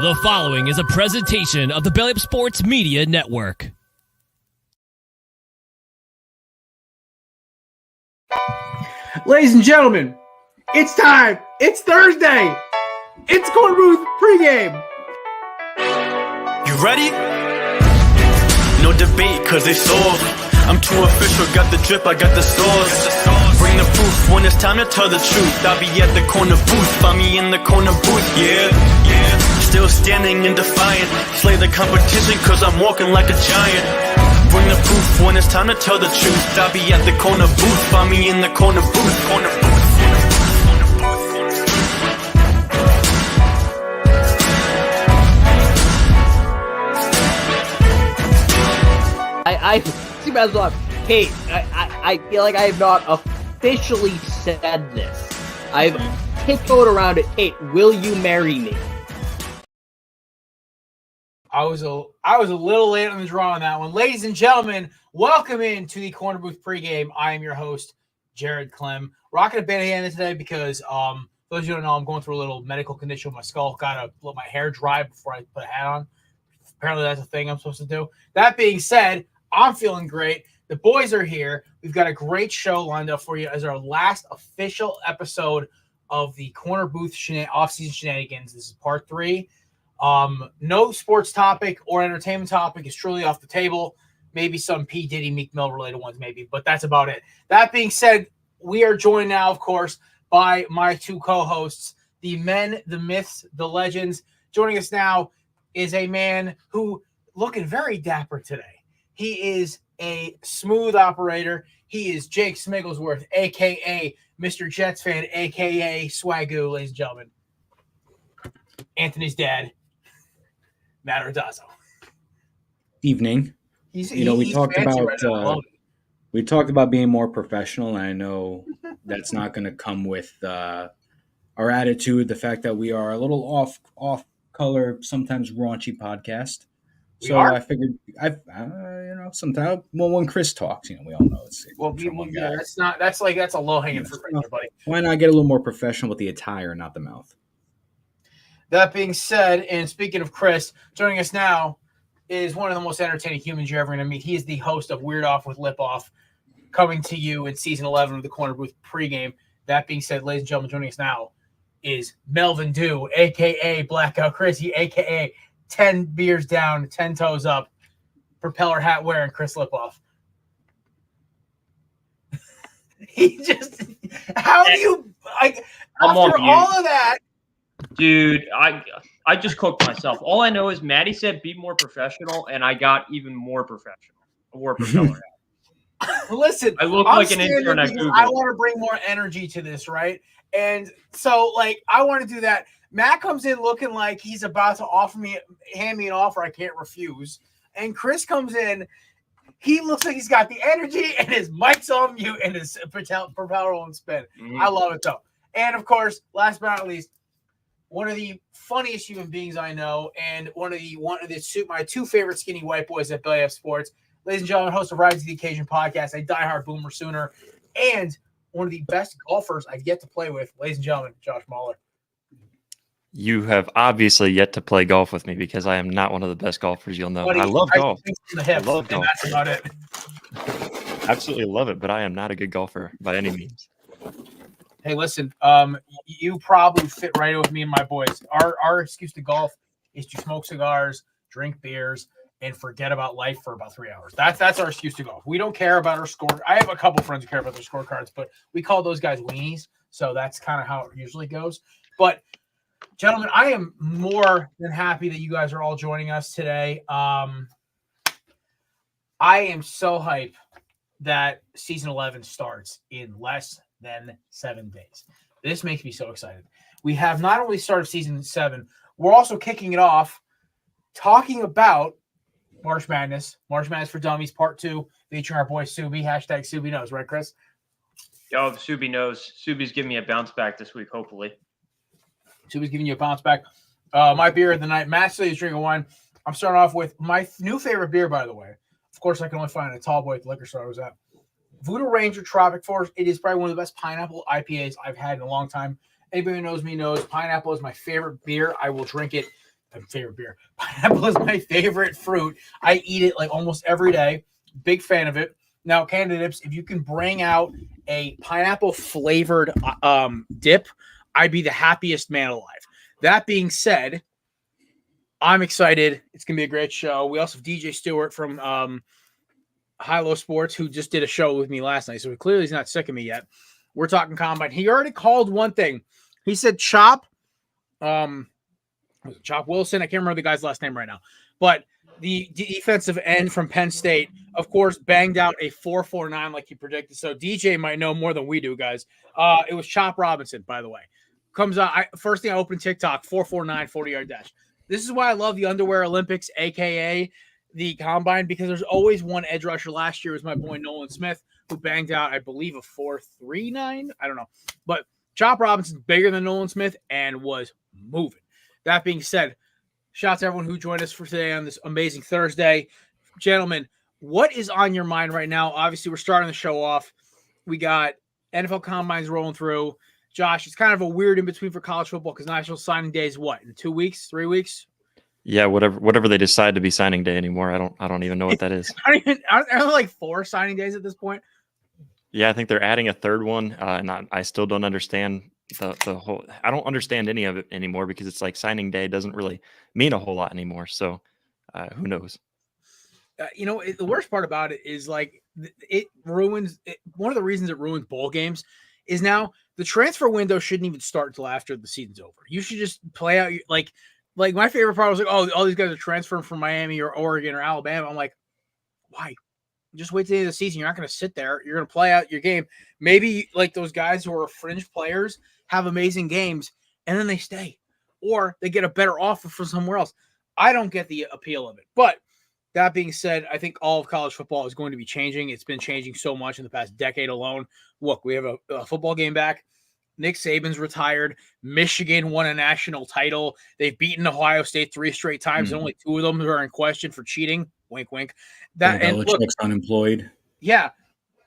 The following is a presentation of the Belly Up Sports Media Network. Ladies and gentlemen, it's time. It's Thursday. It's Corner Booth Pregame. You ready? No debate, cause it's all. I'm too official, got the drip, I got the sauce. Bring the proof when it's time to tell the truth. I'll be at the corner booth, find me in the corner booth, yeah. Still standing and defiant, slay the competition cause I'm walking like a giant. Bring the proof when it's time to tell the truth. I'll be at the corner booth, find me in the corner booth, corner booth. I see myself. Kate, I feel like I have not officially said this. I've tiptoed around it. Kate, will you marry me? I was a little late on the draw on that one. Ladies and gentlemen, welcome in to the Corner Booth Pregame. I am your host, Jared Clem. Rocking a bandana today because those of you who don't know, I'm going through a little medical condition with my skull. Gotta let my hair dry before I put a hat on. Apparently that's a thing I'm supposed to do. That being said, I'm feeling great. The boys are here. We've got a great show lined up for you as our last official episode of the Corner Booth Offseason Shenanigans. This is part 3. No sports topic or entertainment topic is truly off the table. Maybe some P. Diddy, Meek Mill related ones, maybe, but that's about it. That being said, we are joined now, of course, by my two co-hosts, the men, the myths, the legends. Joining us now is a man who looking very dapper today. He is a smooth operator. He is Jake Smigglesworth, a.k.a. Mr. Jets fan, a.k.a. Swagoo, ladies and gentlemen. Anthony's dad, Matt Ordazzo. Evening. We talked about being more professional, and I know that's not going to come with our attitude, the fact that we are a little off color, sometimes raunchy podcast. So I figured, sometimes when Chris talks, we all know it's one guy. That's a low hanging fruit right there, buddy. Why not get a little more professional with the attire, not the mouth? That being said, and speaking of Chris, joining us now is one of the most entertaining humans you're ever going to meet. He is the host of Weird Off with Lip Off, coming to you in season 11 of the Corner Booth Pregame. That being said, ladies and gentlemen, joining us now is Melvin Dew, a.k.a. Blackout Chrissy, a.k.a. 10 beers down, 10 toes up, propeller hat wearing Chris Lipoff. How do you, after all of that? Dude, I just cooked myself. All I know is Maddie said be more professional, and I got even more professional. I wore a propeller hat. Listen, I look like an intern at Google. I want to bring more energy to this, right? And so, I want to do that. Matt comes in looking like he's about to hand me an offer I can't refuse. And Chris comes in, he looks like he's got the energy and his mic's on mute and his propeller won't spin. Mm-hmm. I love it though. And of course, last but not least, one of the funniest human beings I know, and one of my two favorite skinny white boys at Belly Up Sports, ladies and gentlemen, host of Rise to the Occasion podcast, a diehard Boomer Sooner, and one of the best golfers I've yet to play with, ladies and gentlemen, Josh Mahler. You have obviously yet to play golf with me because I am not one of the best golfers you'll know. Buddy, I love golf. I love golf. That's about it. Absolutely love it, but I am not a good golfer by any means. Hey, listen, you probably fit right in with me and my boys. Our excuse to golf is to smoke cigars, drink beers, and forget about life for about 3 hours. That's our excuse to golf. We don't care about our score. I have a couple friends who care about their scorecards, but we call those guys weenies. So that's kind of how it usually goes. But gentlemen, I am more than happy that you guys are all joining us today. I am so hyped that season 11 starts in less than 7 days. This makes me so excited. We have not only started season 7, we're also kicking it off talking about March Madness for Dummies Part 2, featuring our boy Subi, hashtag Subi knows, right, Chris? Yo, Subi knows. Subi's giving me a bounce back this week, hopefully. Subi's giving you a bounce back. My beer of the night, Matt says he's drinking wine. I'm starting off with my new favorite beer, by the way. Of course, I can only find it at Tall Boy at the liquor store I was at. Voodoo Ranger Tropic Force. It is probably one of the best pineapple IPAs I've had in a long time. Anybody who knows me knows pineapple is my favorite beer. I will drink it favorite beer. Pineapple is my favorite fruit. I eat it like almost every day. Big fan of it. Now, candidates, if you can bring out a pineapple flavored dip, I'd be the happiest man alive. That being said, I'm excited. It's going to be a great show. We also have DJ Stewart from High Low Sports, who just did a show with me last night. So clearly he's not sick of me yet. We're talking combine. He already called one thing. He said Chop Wilson. I can't remember the guy's last name right now. But the defensive end from Penn State, of course, banged out a 4.49 like he predicted. So DJ might know more than we do, guys. It was Chop Robinson, by the way. Comes out. First thing I opened TikTok, 4.49, 40-yard dash. This is why I love the Underwear Olympics, a.k.a. the Combine, because there's always one edge rusher. Last year was my boy Nolan Smith, who banged out, I believe, a 4.39. I don't know. But Chop Robinson's bigger than Nolan Smith and was moving. That being said, shout out to everyone who joined us for today on this amazing Thursday. Gentlemen, what is on your mind right now? Obviously, we're starting the show off. We got NFL Combines rolling through. Josh, it's kind of a weird in between for college football because National Signing Day is what, in 2 weeks, 3 weeks? Yeah, whatever they decide to be signing day anymore. I don't even know what that is. Are there like 4 signing days at this point? Yeah, I think they're adding a third one, and I still don't understand the whole. I don't understand any of it anymore because it's like signing day doesn't really mean a whole lot anymore. So who knows? The worst part about it is like it ruins. One of the reasons it ruins bowl games is now the transfer window shouldn't even start until after the season's over. You should just play out like my favorite part was like, oh, all these guys are transferring from Miami or Oregon or Alabama. I'm like, why? Just wait till the end of the season. You're not going to sit there. You're going to play out your game. Maybe like those guys who are fringe players have amazing games and then they stay, or they get a better offer from somewhere else. I don't get the appeal of it. But that being said, I think all of college football is going to be changing. It's been changing so much in the past decade alone. Look, we have a football game back. Nick Saban's retired. Michigan won a national title. They've beaten Ohio State 3 straight times, and only 2 of them are in question for cheating. Wink, wink. Belichick's unemployed. Yeah.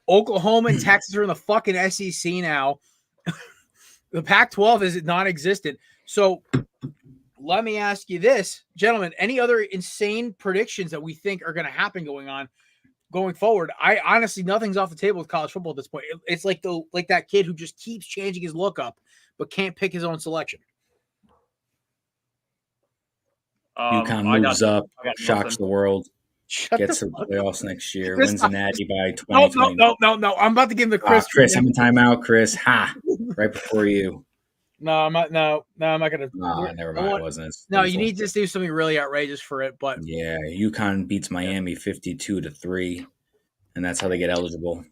Oklahoma and Texas are in the fucking SEC now. The Pac-12 is non-existent. So let me ask you this, gentlemen, any other insane predictions that we think are going to happen going forward? I honestly, nothing's off the table with college football at this point. It's like that kid who just keeps changing his look up, but can't pick his own selection. UConn moves up, shocks the world, gets to the playoffs next year, wins the Natty by 2020. No. I'm about to give him the Chris. Chris, I'm in timeout, Chris. Ha! Right before you. No, I'm not. No, I'm not gonna. No, never mind. It wasn't. No, you need to do something really outrageous for it. But yeah, UConn beats Miami 52-3, and that's how they get eligible.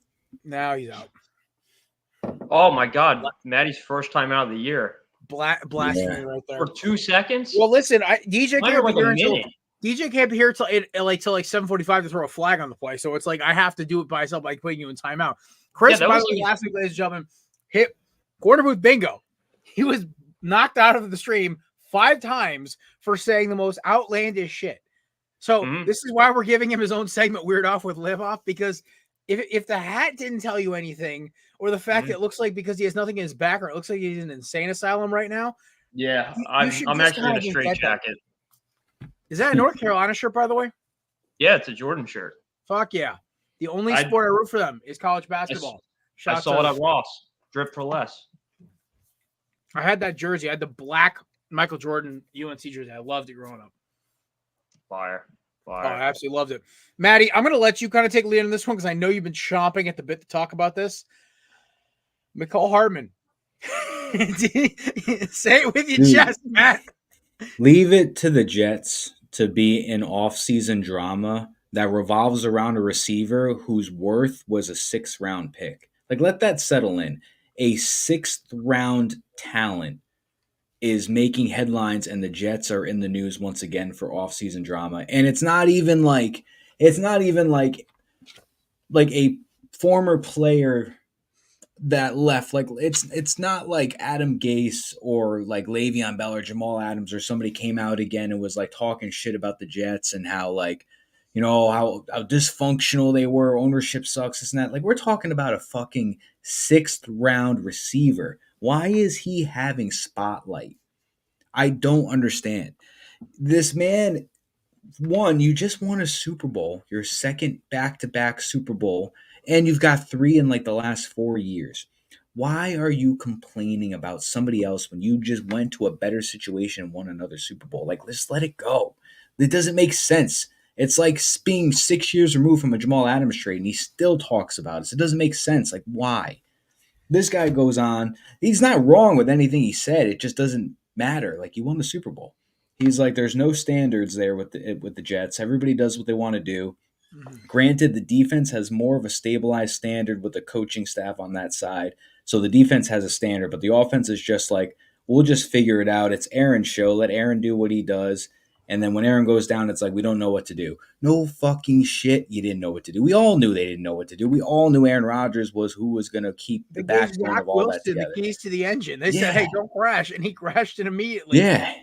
Now he's out. Oh my God, Maddie's first time out of the year. Blasphemy right there. For 2 seconds. Well, listen, DJ can't be here till 7:45 to throw a flag on the play. So it's like I have to do it by myself by putting you in timeout. Chris, by the way, last week, ladies and gentlemen, hit corner booth bingo. He was knocked out of the stream 5 times for saying the most outlandish shit. So this is why we're giving him his own segment, Weird Off with Live Off, because if the hat didn't tell you anything, or the fact that it looks like because he has nothing in his background, it looks like he's in an insane asylum right now. Yeah, I'm actually in a straight jacket. Is that a North Carolina shirt, by the way? Yeah, it's a Jordan shirt. Fuck yeah. The only sport I root for them is college basketball. I saw it at Ross. Drip for less. I had that jersey. I had the black Michael Jordan UNC jersey. I loved it growing up. Fire. Oh, I absolutely loved it. Maddie, I'm going to let you kind of take lead on this one because I know you've been chomping at the bit to talk about this. McCall Hardman. Say it with your chest, Matt. Leave it to the Jets to be an off-season drama that revolves around a receiver whose worth was a 6th-round pick. Like, let that settle in. A 6th-round talent is making headlines, and the Jets are in the news once again for off-season drama. And it's not even like a former player that left. Like it's not like Adam Gase or like Le'Veon Bell or Jamal Adams or somebody came out again and was like talking shit about the Jets and how like, you know, how dysfunctional they were, ownership sucks, this and that. Like, we're talking about a fucking 6th-round receiver. Why is he having spotlight? I don't understand. this man, one, you just won a Super Bowl, your second back-to-back Super Bowl, and you've got 3 in like the last 4 years. Why are you complaining about somebody else when you just went to a better situation and won another Super Bowl? Like, just let it go. It doesn't make sense. It's like being 6 years removed from a Jamal Adams trade, and he still talks about it. So it doesn't make sense. Like, why? This guy goes on. He's not wrong with anything he said. It just doesn't matter. Like, you won the Super Bowl. He's like, there's no standards there with the Jets. Everybody does what they want to do. Granted, the defense has more of a stabilized standard with the coaching staff on that side. So the defense has a standard, but the offense is just like, we'll just figure it out. It's Aaron's show. Let Aaron do what he does. And then when Aaron goes down, it's like, we don't know what to do. No fucking shit. You didn't know what to do. We all knew they didn't know what to do. We all knew Aaron Rodgers was who was going to keep the backbone of all that together. The keys to the engine. They said, hey, don't crash. And he crashed it immediately. Yeah.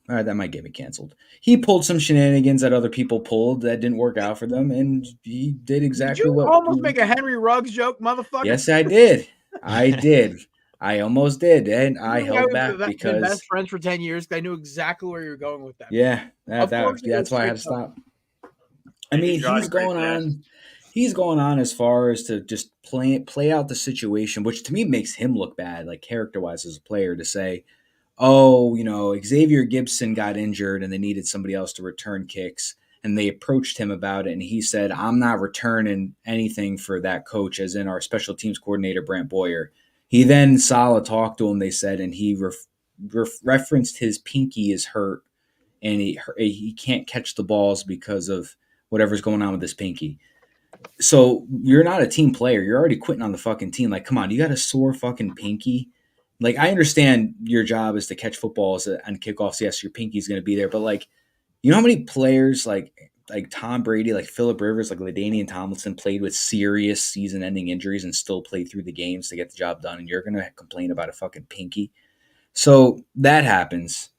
All right, that might get me canceled. He pulled some shenanigans that other people pulled that didn't work out for them, and he did exactly what. Did you almost make a Henry Ruggs joke, motherfucker? Yes, I did. I did. I almost did, and I held back because best friends for 10 years. I knew exactly where you were going with that. Yeah, that's why I had to stop. I mean, he's going on. He's going on as far as to just play out the situation, which to me makes him look bad, like character-wise as a player, to say, oh, Xavier Gibson got injured and they needed somebody else to return kicks. And they approached him about it. And he said, I'm not returning anything for that coach, as in our special teams coordinator, Brant Boyer. He then, Saleh talked to him, they said, and he referenced his pinky is hurt. And he can't catch the balls because of whatever's going on with his pinky. So you're not a team player. You're already quitting on the fucking team. Like, come on, you got a sore fucking pinky. Like, I understand your job is to catch footballs on kickoffs. Yes, your pinky's going to be there. But, like, you know how many players like Tom Brady, like Phillip Rivers, like LaDainian Tomlinson played with serious season-ending injuries and still played through the games to get the job done, and you're going to complain about a fucking pinky? So that happens.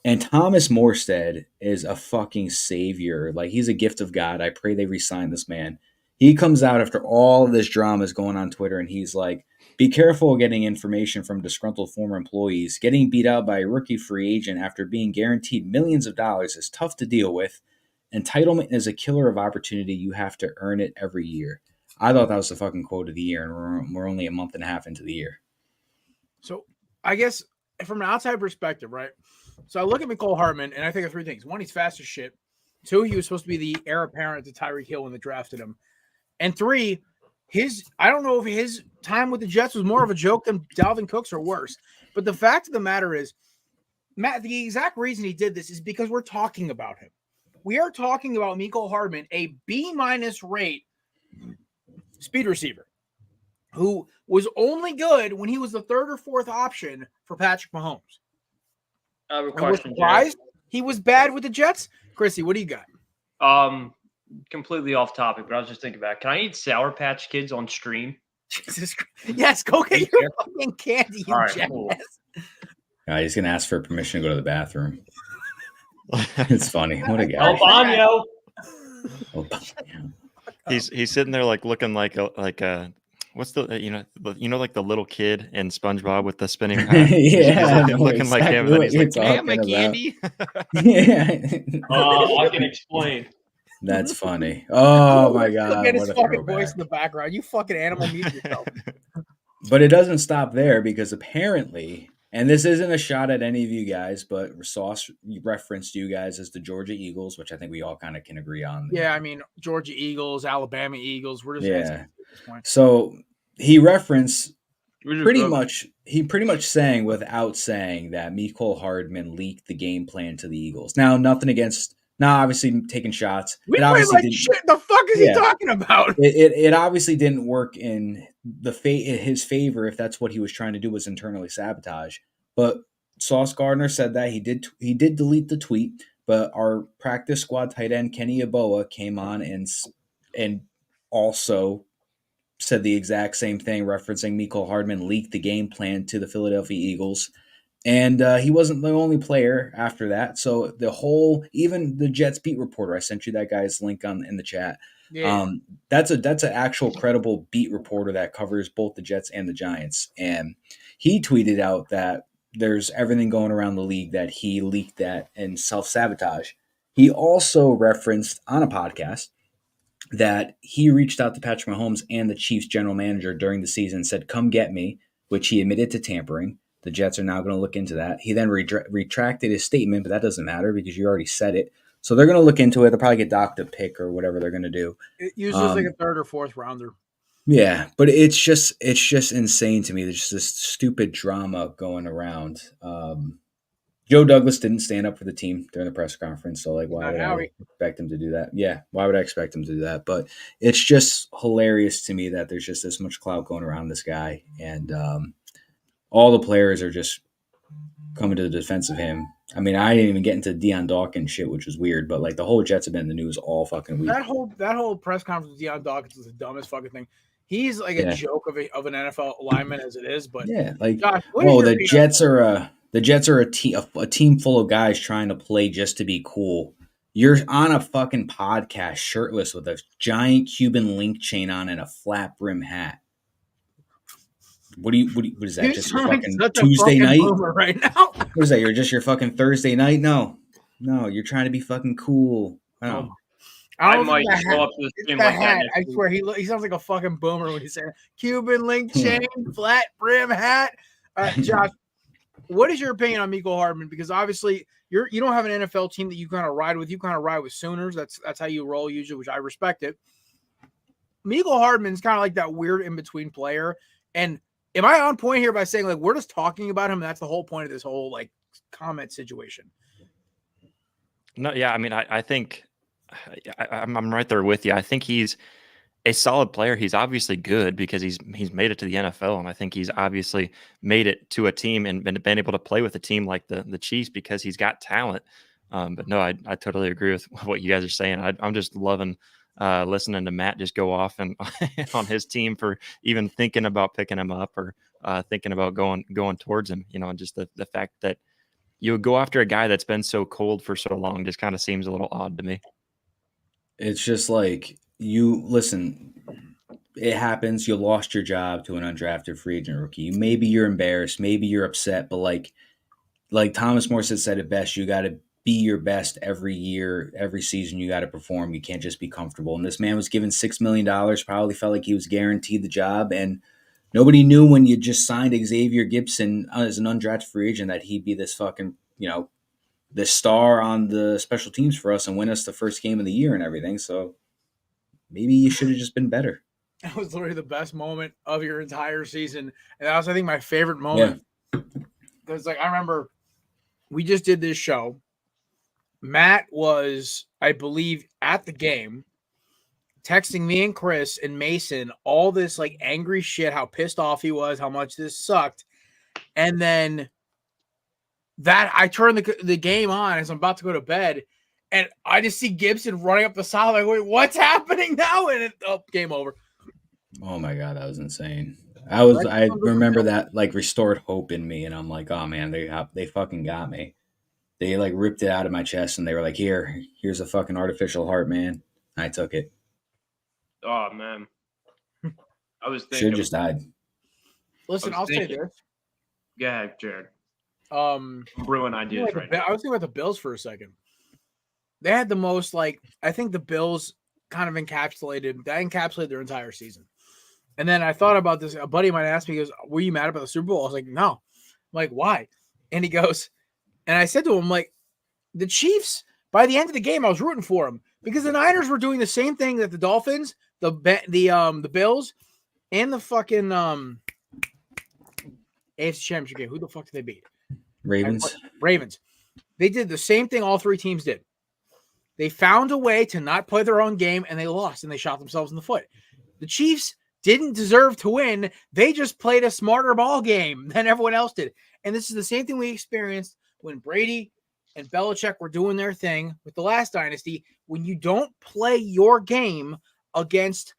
And Thomas Morstead is a fucking savior. Like, he's a gift of God. I pray they re-sign this man. He comes out after all of this drama is going on Twitter, and he's like, be careful getting information from disgruntled former employees. Getting beat out by a rookie free agent after being guaranteed millions of dollars is tough to deal with. Entitlement is a killer of opportunity. You have to earn it every year. I thought that was the fucking quote of the year, and we're only a month and a half into the year. So I guess from an outside perspective, right? So I look at Mecole Hardman, and I think of 3 things. 1, he's fast as shit. 2, he was supposed to be the heir apparent to Tyreek Hill when they drafted him. And 3, I don't know if his time with the Jets was more of a joke than Dalvin Cook's or worse. But the fact of the matter is, Matt, the exact reason he did this is because we're talking about him. We are talking about Mecole Hardman, a B- rate speed receiver who was only good when he was the 3rd or 4th option for Patrick Mahomes. I have a question, Jared. He was bad with the Jets. Chrissy, what do you got? Completely off topic, but I was just thinking about it. Can I eat Sour Patch Kids on stream? Jesus Christ. Yes, go get your fucking candy, you jackass. Cool. He's going to ask for permission to go to the bathroom. It's funny. What a guy. Albano. He's sitting there like looking like a what's the like the little kid in SpongeBob with the spinning yeah, looking exactly like him. And then he's like, "Can I have my candy?" Yeah. I can explain. That's funny. Oh my god! Get his fucking voice in the background. You fucking animal, mute yourself. But it doesn't stop there, because apparently, and this isn't a shot at any of you guys, but Sauce referenced you guys as the Georgia Eagles, which I think we all kind of can agree on. Yeah, I mean, Georgia Eagles, Alabama Eagles. We're just at this point. So he referenced pretty much saying without saying that Mecole Hardman leaked the game plan to the Eagles. Now, nothing against. Now, obviously, taking shots. We obviously like shit. The fuck is he talking about? It obviously didn't work in his favor if that's what he was trying to do, was internally sabotage. But Sauce Gardner said that he did delete the tweet, but our practice squad tight end Kenny Yeboah came on and also said the exact same thing, referencing Mecole Hardman leaked the game plan to the Philadelphia Eagles. And he wasn't the only player after that. So even the Jets beat reporter, I sent you that guy's link in the chat. Yeah. That's an actual credible beat reporter that covers both the Jets and the Giants. And he tweeted out that there's everything going around the league that he leaked that and self-sabotage. He also referenced on a podcast that he reached out to Patrick Mahomes and the Chiefs general manager during the season and said, come get me, which he admitted to tampering. The Jets are now going to look into that. He then retracted his statement, but that doesn't matter because you already said it. So they're going to look into it. They'll probably get Doc to pick or whatever they're going to do. It usually like a third or fourth rounder. Yeah, but it's just insane to me. There's just this stupid drama going around. Joe Douglas didn't stand up for the team during the press conference, so like, why would I expect him to do that? Yeah, why would I expect him to do that? But it's just hilarious to me that there's just this much clout going around this guy, and all the players are just coming to the defense of him. I mean, I didn't even get into Deion Dawkins shit, which was weird, but like the whole Jets have been in the news all fucking week. That whole press conference with Deion Dawkins was the dumbest fucking thing. He's like a joke of an NFL lineman as it is, but yeah, like Josh, the Jets are a team full of guys trying to play just to be cool. You're on a fucking podcast shirtless with a giant Cuban link chain on and a flat brim hat. What is that? Just your fucking Tuesday night right now? What is that? You're just your fucking Thursday night? No, you're trying to be fucking cool. Oh. I might show up to the stream like that. I swear, he sounds like a fucking boomer when he's saying Cuban link chain, flat brim hat. Josh, what is your opinion on Mecole Hardman? Because obviously you don't have an NFL team that you kind of ride with. You kind of ride with Sooners. That's how you roll usually, which I respect it. Mecole Hardman's kind of like that weird in between player. And am I on point here by saying like we're just talking about him? And that's the whole point of this whole like comment situation. No, yeah, I mean, I think I'm right there with you. I think he's a solid player. He's obviously good because he's made it to the NFL, and I think he's obviously made it to a team and been able to play with a team like the Chiefs because he's got talent. But no, I totally agree with what you guys are saying. I'm just loving listening to Matt just go off and on his team for even thinking about picking him up or thinking about going towards him. You know, and just the fact that you would go after a guy that's been so cold for so long just kind of seems a little odd to me. It's just like, listen, it happens. You lost your job to an undrafted free agent rookie. Maybe you're embarrassed. Maybe you're upset. But like Thomas Morstead said it best, you got to be your best every year, every season. You got to perform. You can't just be comfortable. And this man was given $6 million, probably felt like he was guaranteed the job. And nobody knew when you just signed Xavier Gibson as an undrafted free agent that he'd be this fucking, the star on the special teams for us and win us the first game of the year and everything. So maybe you should have just been better. That was literally the best moment of your entire season. And that was, I think, my favorite moment. Because, I remember we just did this show. Matt was, I believe, at the game, texting me and Chris and Mason all this, angry shit, how pissed off he was, how much this sucked. And then that I turned the game on as I'm about to go to bed, and I just see Gibson running up the sideline. Wait, what's happening now? And game over. Oh my God, that was insane. I remember that restored hope in me, and I'm like, oh man, they fucking got me. They ripped it out of my chest, and they were like, here's a fucking artificial heart, man. I took it. Oh man, I was thinking should have just died. Listen, I'll say this. Go ahead, Jared. Brewing ideas right now. I was thinking about the Bills for a second. They had the most, I think the Bills kind of encapsulated their entire season. And then I thought about this. A buddy of mine asked me, he goes, were you mad about the Super Bowl? I was like, no. I'm like, why? And he goes, and I said to him, the Chiefs, by the end of the game, I was rooting for them because the Niners were doing the same thing that the Dolphins, the Bills, and the fucking AFC Championship game. Who the fuck did they beat? Ravens. They did the same thing all three teams did. They found a way to not play their own game, and they lost, and they shot themselves in the foot. The Chiefs didn't deserve to win. They just played a smarter ball game than everyone else did. And this is the same thing we experienced when Brady and Belichick were doing their thing with the last dynasty. When you don't play your game against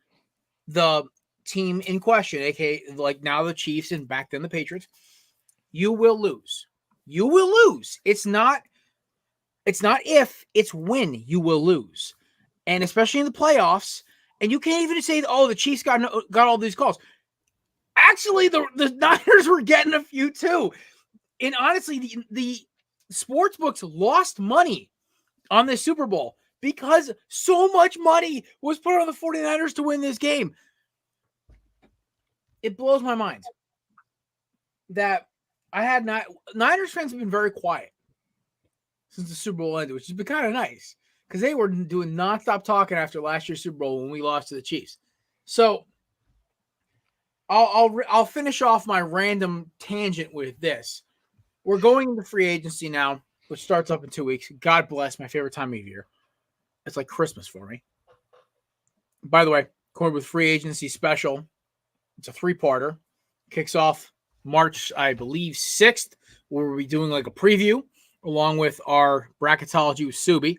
the team in question, aka now the Chiefs and back then the Patriots, you will lose. You will lose. It's not if, it's when you will lose. And especially in the playoffs. And you can't even say, the Chiefs got all these calls. Actually, the Niners were getting a few too. And honestly, the sports books lost money on this Super Bowl because so much money was put on the 49ers to win this game. It blows my mind that Niners fans have been very quiet since the Super Bowl ended, which has been kind of nice because they were doing nonstop talking after last year's Super Bowl when we lost to the Chiefs. So I'll finish off my random tangent with this. We're going into free agency now, which starts up in 2 weeks. God bless, my favorite time of year. It's like Christmas for me. By the way, Corner with free agency special. It's a 3-parter. Kicks off March, I believe, 6th, where we'll be doing like a preview along with our bracketology with Subi.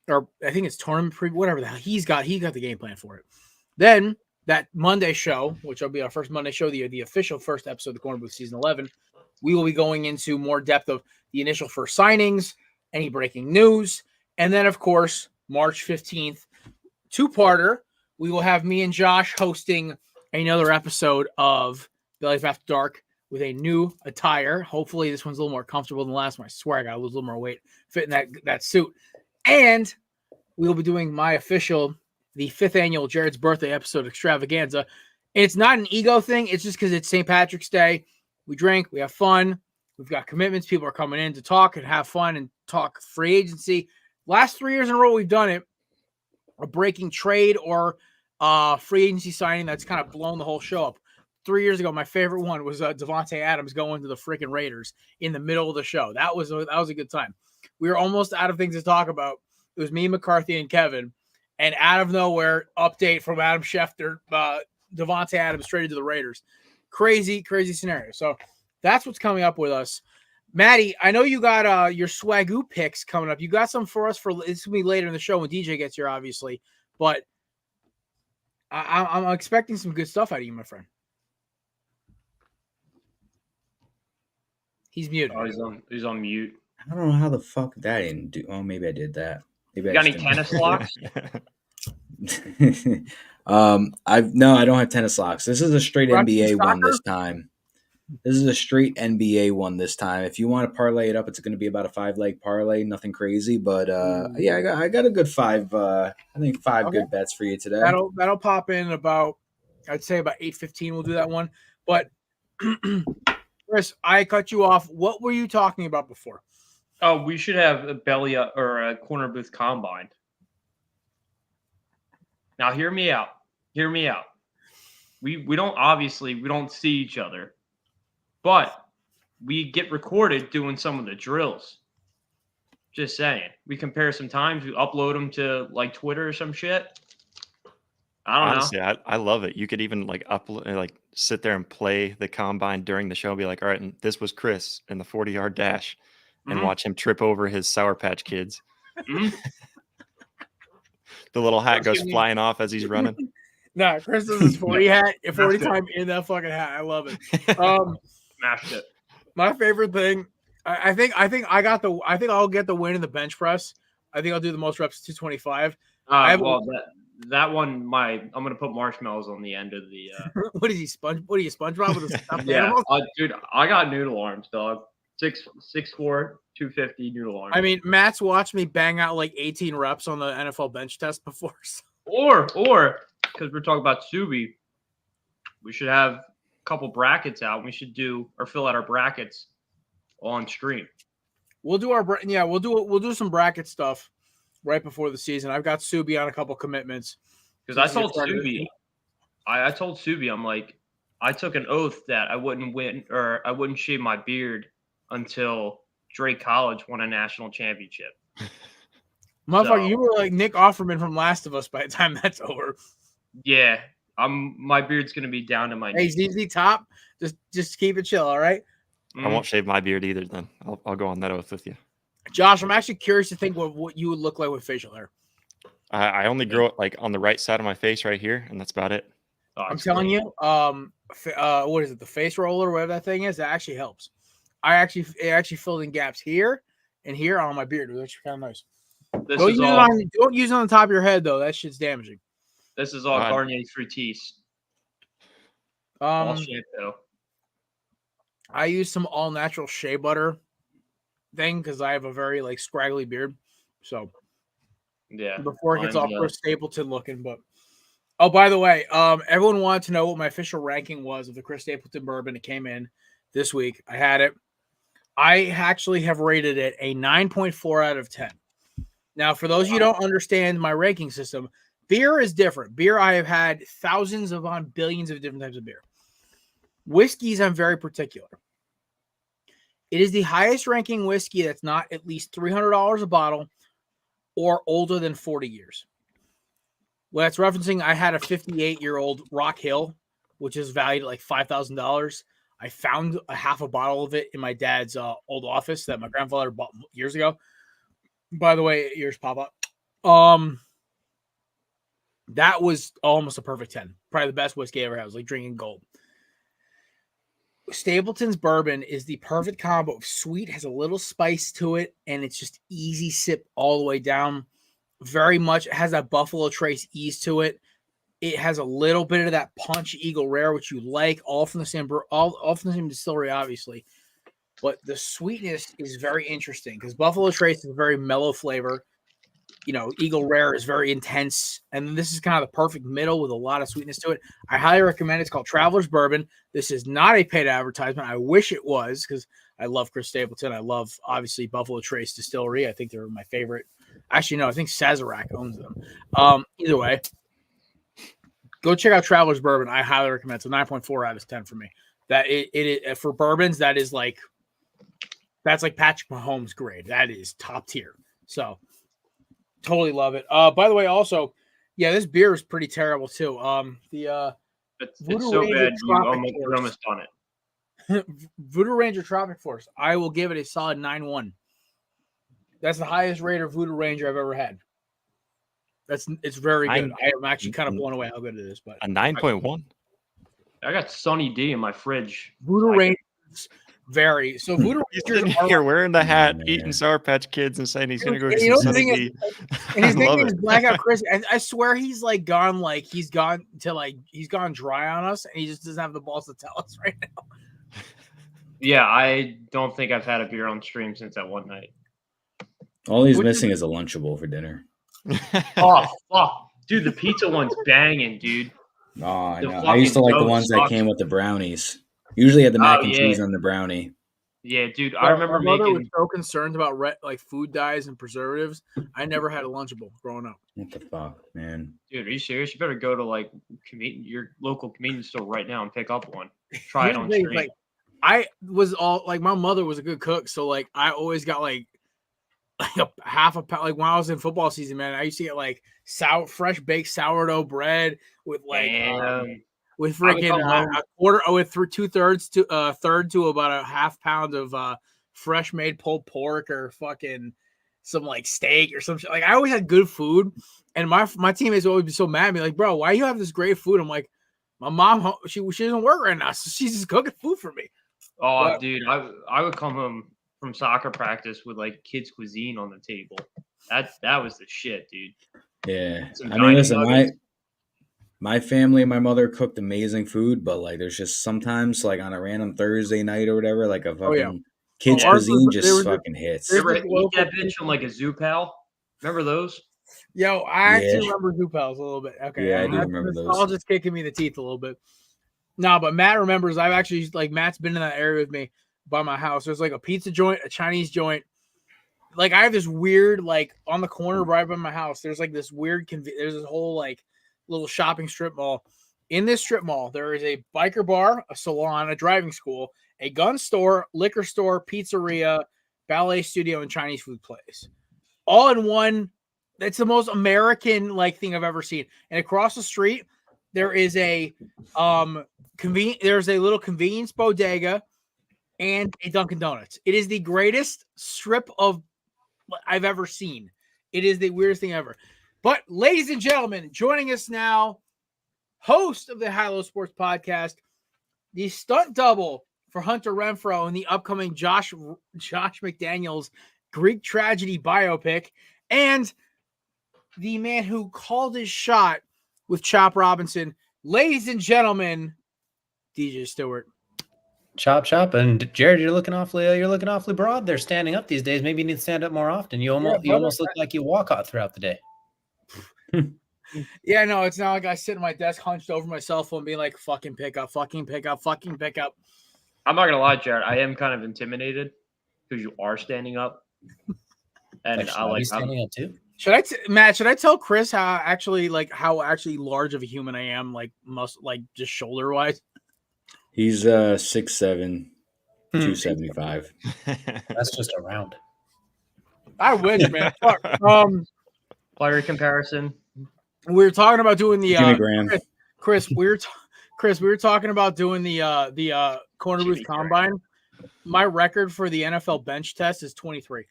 Or I think it's tournament preview, whatever the hell he got the game plan for it. Then that Monday show, which will be our first Monday show, the official first episode of the Corner Booth Season 11, we will be going into more depth of the initial first signings, any breaking news, and then, of course, March 15th, 2-parter, we will have me and Josh hosting another episode of Belly Life After Dark with a new attire. Hopefully, this one's a little more comfortable than the last one. I swear I got to lose a little more weight fitting that suit. And we will be doing the 5th annual Jared's Birthday episode extravaganza. And it's not an ego thing. It's just because it's St. Patrick's Day. We drink, we have fun. We've got commitments. People are coming in to talk and have fun and talk free agency. Last 3 years in a row, we've done it. A breaking trade or free agency signing that's kind of blown the whole show up. 3 years ago, my favorite one was Devontae Adams going to the freaking Raiders in the middle of the show. That was a good time. We were almost out of things to talk about. It was me, McCarthy, and Kevin. And out of nowhere, update from Adam Schefter, Devontae Adams traded to the Raiders. Crazy, crazy scenario. So that's what's coming up with us. Maddie, I know you got your Swagoo picks coming up. You got some for us it's going to be later in the show when DJ gets here, obviously. But I'm expecting some good stuff out of you, my friend. He's muted. Oh, he's on mute. I don't know how the fuck that didn't do. Oh, maybe I did that. Maybe You got any tennis locks? I don't have tennis locks. This is a straight NBA one soccer? this time. This is a straight NBA one this time. If you want to parlay it up, it's going to be about a 5-leg parlay, nothing crazy. But yeah, I got a good 5. I think 5 good bets for you today. That'll pop in about, I'd say about 8:15. We'll do that one. But Chris, I cut you off. What were you talking about before? Oh, we should have a belly or a corner booth combine. Now, hear me out. Hear me out. We don't see each other, but we get recorded doing some of the drills. Just saying. We compare some times. We upload them to like Twitter or some shit. I don't Honestly, know. I love it. You could even like upload, like sit there and play the combine during the show. And be like, all right, and this was Chris in the 40-yard dash, and watch him trip over his Sour Patch Kids. The little hat goes flying off as he's running. Nah, Chris does his 40 hat, 40 time in that fucking hat. I love it. Smashed it. My favorite thing, I think I'll get the win in the bench press. I think I'll do the most reps, 225. That one, I'm gonna put marshmallows on the end of the. What is he, SpongeBob with a stuffed Yeah, animal? dude, I got noodle arms, dog. 6'4", 250 noodle arms. I mean, Matt's watched me bang out like 18 reps on the NFL bench test before. So. Or because we're talking about Subi, we should have a couple brackets out. We should fill out our brackets on stream. We'll do we'll do some bracket stuff right before the season. I've got Subi on a couple commitments. Because I told Subi, I'm like, I took an oath that I wouldn't win or I wouldn't shave my beard until Drake College won a national championship. Motherfucker, you were like Nick Offerman from Last of Us by the time that's over. Yeah, my beard's gonna be down to my knees. Hey, ZZ Top, just keep it chill, all right? I won't shave my beard either. Then I'll go on that oath with you. Josh, I'm actually curious to think what you would look like with facial hair. I only grow it like on the right side of my face right here, and that's about it. Oh, I'm telling you, what is it? The face roller, whatever that thing is, that actually helps. It actually filled in gaps here and here on my beard, which is kind of nice. Don't use it on the top of your head though. That shit's damaging. This is all Garnier Fructis. All shampoo. I use some all natural shea butter thing because I have a very like scraggly beard. So Yeah. before it gets mine's, all Chris Stapleton looking, but oh, by the way, everyone wanted to know what my official ranking was of the Chris Stapleton bourbon. It came in this week. I had it. I actually have rated it a 9.4 out of 10. Now, for those of you who don't understand my ranking system, beer is different. Beer, I have had thousands upon billions of different types of beer. Whiskeys, I'm very particular. It is the highest ranking whiskey that's not at least $300 a bottle or older than 40 years. Well, that's referencing I had a 58-year-old Rock Hill, which is valued at like $5,000. I found a half a bottle of it in my dad's old office that my grandfather bought years ago. By the way, yours pop up. That was almost a perfect 10. Probably the best whiskey I ever had. It was like drinking gold. Stapleton's bourbon is the perfect combo of sweet, has a little spice to it, and it's just easy sip all the way down. Very much it has that Buffalo Trace ease to it. It has a little bit of that punch Eagle Rare, which you like, all from the same distillery, obviously. But the sweetness is very interesting because Buffalo Trace is a very mellow flavor. Eagle Rare is very intense, and this is kind of the perfect middle with a lot of sweetness to it. I highly recommend it. It's called Traveler's Bourbon. This is not a paid advertisement. I wish it was because I love Chris Stapleton. I love, obviously, Buffalo Trace Distillery. I think they're my favorite. Actually, no, I think Sazerac owns them. Either way, go check out Traveler's Bourbon. I highly recommend it. It's a 9.4 out of 10 for me. That it for bourbons, that's like Patrick Mahomes grade. That is top tier. So totally love it. By the way, also, yeah, this beer is pretty terrible too. It's Voodoo so Ranger bad you Tropic almost done it. Voodoo Ranger Tropic Force. I will give it a solid 9.1. That's the highest rated Voodoo Ranger I've ever had. It's very good. I am actually kind of blown away how good it is. But A 9.1. I got Sunny D in my fridge. Voodoo Rangers vary. So Voodoo He's Rangers sitting are here wearing the hat, Man. eating Sour Patch Kids, and saying he's going to go And get you know some the Sunny thing D. and his I love nickname is it. Blackout Chris. I swear he's gone dry on us, and he just doesn't have the balls to tell us right now. Yeah, I don't think I've had a beer on stream since that one night. All he's Which missing is a Lunchable for dinner. Oh, fuck. Dude, the pizza one's banging, dude. Oh, I The know. I used to fucking like the dough ones that sucks. came with the brownies. Usually had the mac Oh, and yeah. cheese on the brownie. Yeah, dude, I remember my mother was making. so concerned about food dyes and preservatives. I never had a Lunchable growing up. What the fuck, man? Dude, are you serious? You better go to your local convenience store right now and pick up one. Try it on Here's the stream. thing, I was all like, my mother was a good cook, so like I always got like a half a pound. Like when I was in football season, man, I used to get like fresh baked sourdough bread with like with freaking a quarter, with two-thirds to third to about a half pound of fresh made pulled pork or fucking some like steak or some shit. Like I always had good food, and my teammates would always be so mad at me, like, bro, why you have this great food? I'm like, my mom, she doesn't work right now, so she's just cooking food for me. Oh, But- dude, I would come home from soccer practice with like kids' cuisine on the table. That was the shit, dude. Yeah. Some I mean, listen, nuggets. my family, my mother cooked amazing food, but like there's just sometimes like on a random Thursday night or whatever, like a fucking yeah. kids' ours cuisine was- there just was a- fucking hits. You ever There's eat local that bitch on like a zoo pal? Remember those? Yo, I actually Yeah. remember Zoopals a little bit. Okay, Yeah, I do remember those. Nostalgia's kicking me in the teeth a little bit. No, but Matt remembers. I've actually Matt's been in that area with me by my house. There's like a pizza joint, a Chinese joint. Like I have this weird on the corner right by my house. There's like this weird. There's this whole like little shopping strip mall. In this strip mall, there is a biker bar, a salon, a driving school, a gun store, liquor store, pizzeria, ballet studio, and Chinese food place, all in one. That's the most American thing I've ever seen. And across the street, there is a there's a little convenience bodega and a Dunkin' Donuts. It is the greatest strip of I've ever seen. It is the weirdest thing ever. But ladies and gentlemen, joining us now, host of the High Low Sports Podcast, the stunt double for Hunter Renfrow in the upcoming Josh McDaniels Greek tragedy biopic, and the man who called his shot with Chop Robinson. Ladies and gentlemen, DJ Stewart. Chop, chop. And Jared, you're looking awfully broad. They're standing up these days. Maybe you need to stand up more often. You almost look like you walk out throughout the day. Yeah, no, it's not like I sit at my desk hunched over my cell phone being like, fucking pick up, fucking pick up, fucking pick up. I'm not gonna lie, Jared. I am kind of intimidated because you are standing up, and I like standing up too. Matt? Should I tell Chris how actually large of a human I am, like just shoulder wise? He's 6'7", 275. That's just around. I wish, man. Fuck. player comparison. We were talking about doing the Jimmy Graham. Chris, we were talking about doing the corner booth combine. My record for the NFL bench test is 23.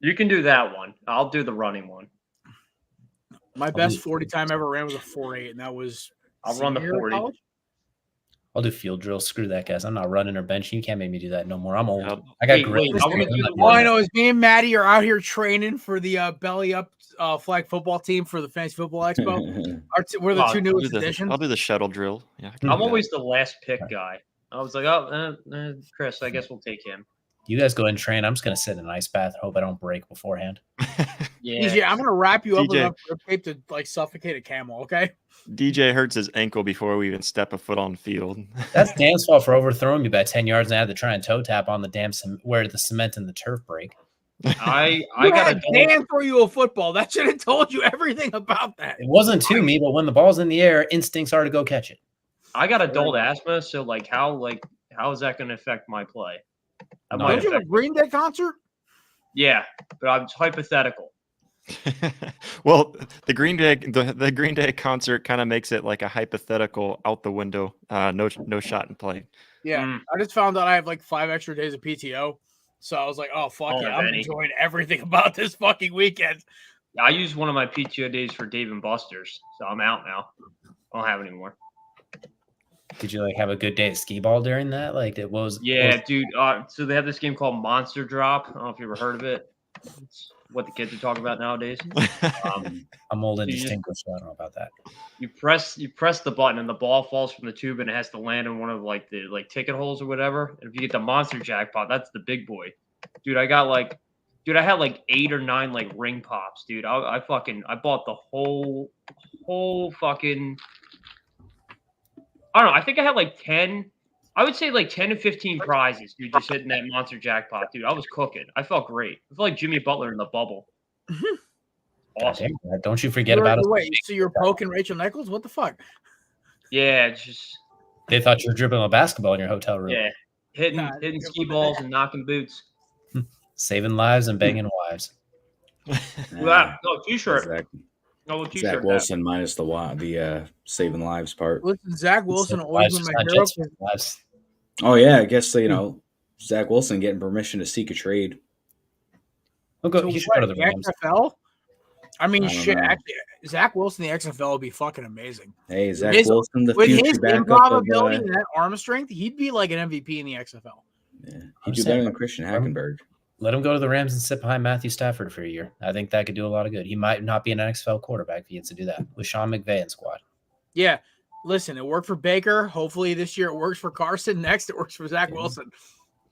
You can do that one. I'll do the running one. My best 40 time ever ran was a 4.8, and that was I'll run the 40. College? I'll do field drills. Screw that, guys. I'm not running or benching. You can't make me do that no more. I'm old. Yep. I got Hey, great. wait, I wanna do the All I know is me and Maddie are out here training for the belly up flag football team for the Fantasy Football Expo. We're the two newest additions. I'll do the shuttle drill. Yeah, I'm always the last pick guy. I was like, Chris, I guess we'll take him. You guys go ahead and train. I'm just going to sit in an ice bath. Hope I don't break beforehand. Yeah. DJ, I'm gonna wrap you up with DJ. enough grip tape to like suffocate a camel. Okay. DJ hurts his ankle before we even step a foot on field. That's Dan's fault for overthrowing me by 10 yards, and I had to try and toe tap on the damn where the cement and the turf break. I You got had a Dan throw you a football. That should have told you everything about that. It wasn't to me, but when the ball's in the air, instincts are to go catch it. adult asthma, so how is that going to affect my play? That might Don't you have a affect- Green Day concert? Yeah, but I'm hypothetical. Well, the Green Day concert kind of makes it like a hypothetical out the window. No shot in play. Yeah. I just found out I have like 5 extra days of PTO. So I was like, oh, fuck yeah. I'm enjoying everything about this fucking weekend. I used one of my PTO days for Dave and Buster's, so I'm out now. I don't have any more. Did you have a good day at skee ball during that? Yeah, dude. So they have this game called Monster Drop. I don't know if you ever heard of it. It's what the kids are talking about nowadays. I'm old and you distinguished, so I don't know about that. You press the button and the ball falls from the tube and it has to land in one of the ticket holes or whatever. And if you get the monster jackpot, that's the big boy. Dude, I had 8 or 9 ring pops, dude. I bought the whole fucking, I don't know. I think I had 10. I would say 10 to 15 prizes, dude, just hitting that monster jackpot, dude. I was cooking. I felt great. I felt like Jimmy Butler in the bubble. Awesome. Damn, don't you forget about us. Wait, so you're poking Rachel Nichols? What the fuck? Yeah, it's just They thought you were dribbling a basketball in your hotel room. yeah, hitting ski balls and knocking boots. Saving lives and banging wives. No t-shirt. Exactly. No t-shirt. Zach Wilson minus the saving lives part. Listen, Zach Wilson Saving always lives, been my not hero. just saving lives. Oh yeah, I guess Zach Wilson getting permission to seek a trade. He should go to the Rams. XFL? I mean, I don't shit. know. Actually, Zach Wilson, the XFL would be fucking amazing. Hey, Zach his- Wilson, the With future his backup improv of ability and that arm strength, he'd be like an MVP in the XFL. yeah, he'd do better than Christian Hackenberg. Let him go to the Rams and sit behind Matthew Stafford for a year. I think that could do a lot of good. He might not be an XFL quarterback if he gets to do that with Sean McVay and squad. Yeah. Listen, it worked for Baker. Hopefully this year it works for Carson. Next, it works for Zach Wilson.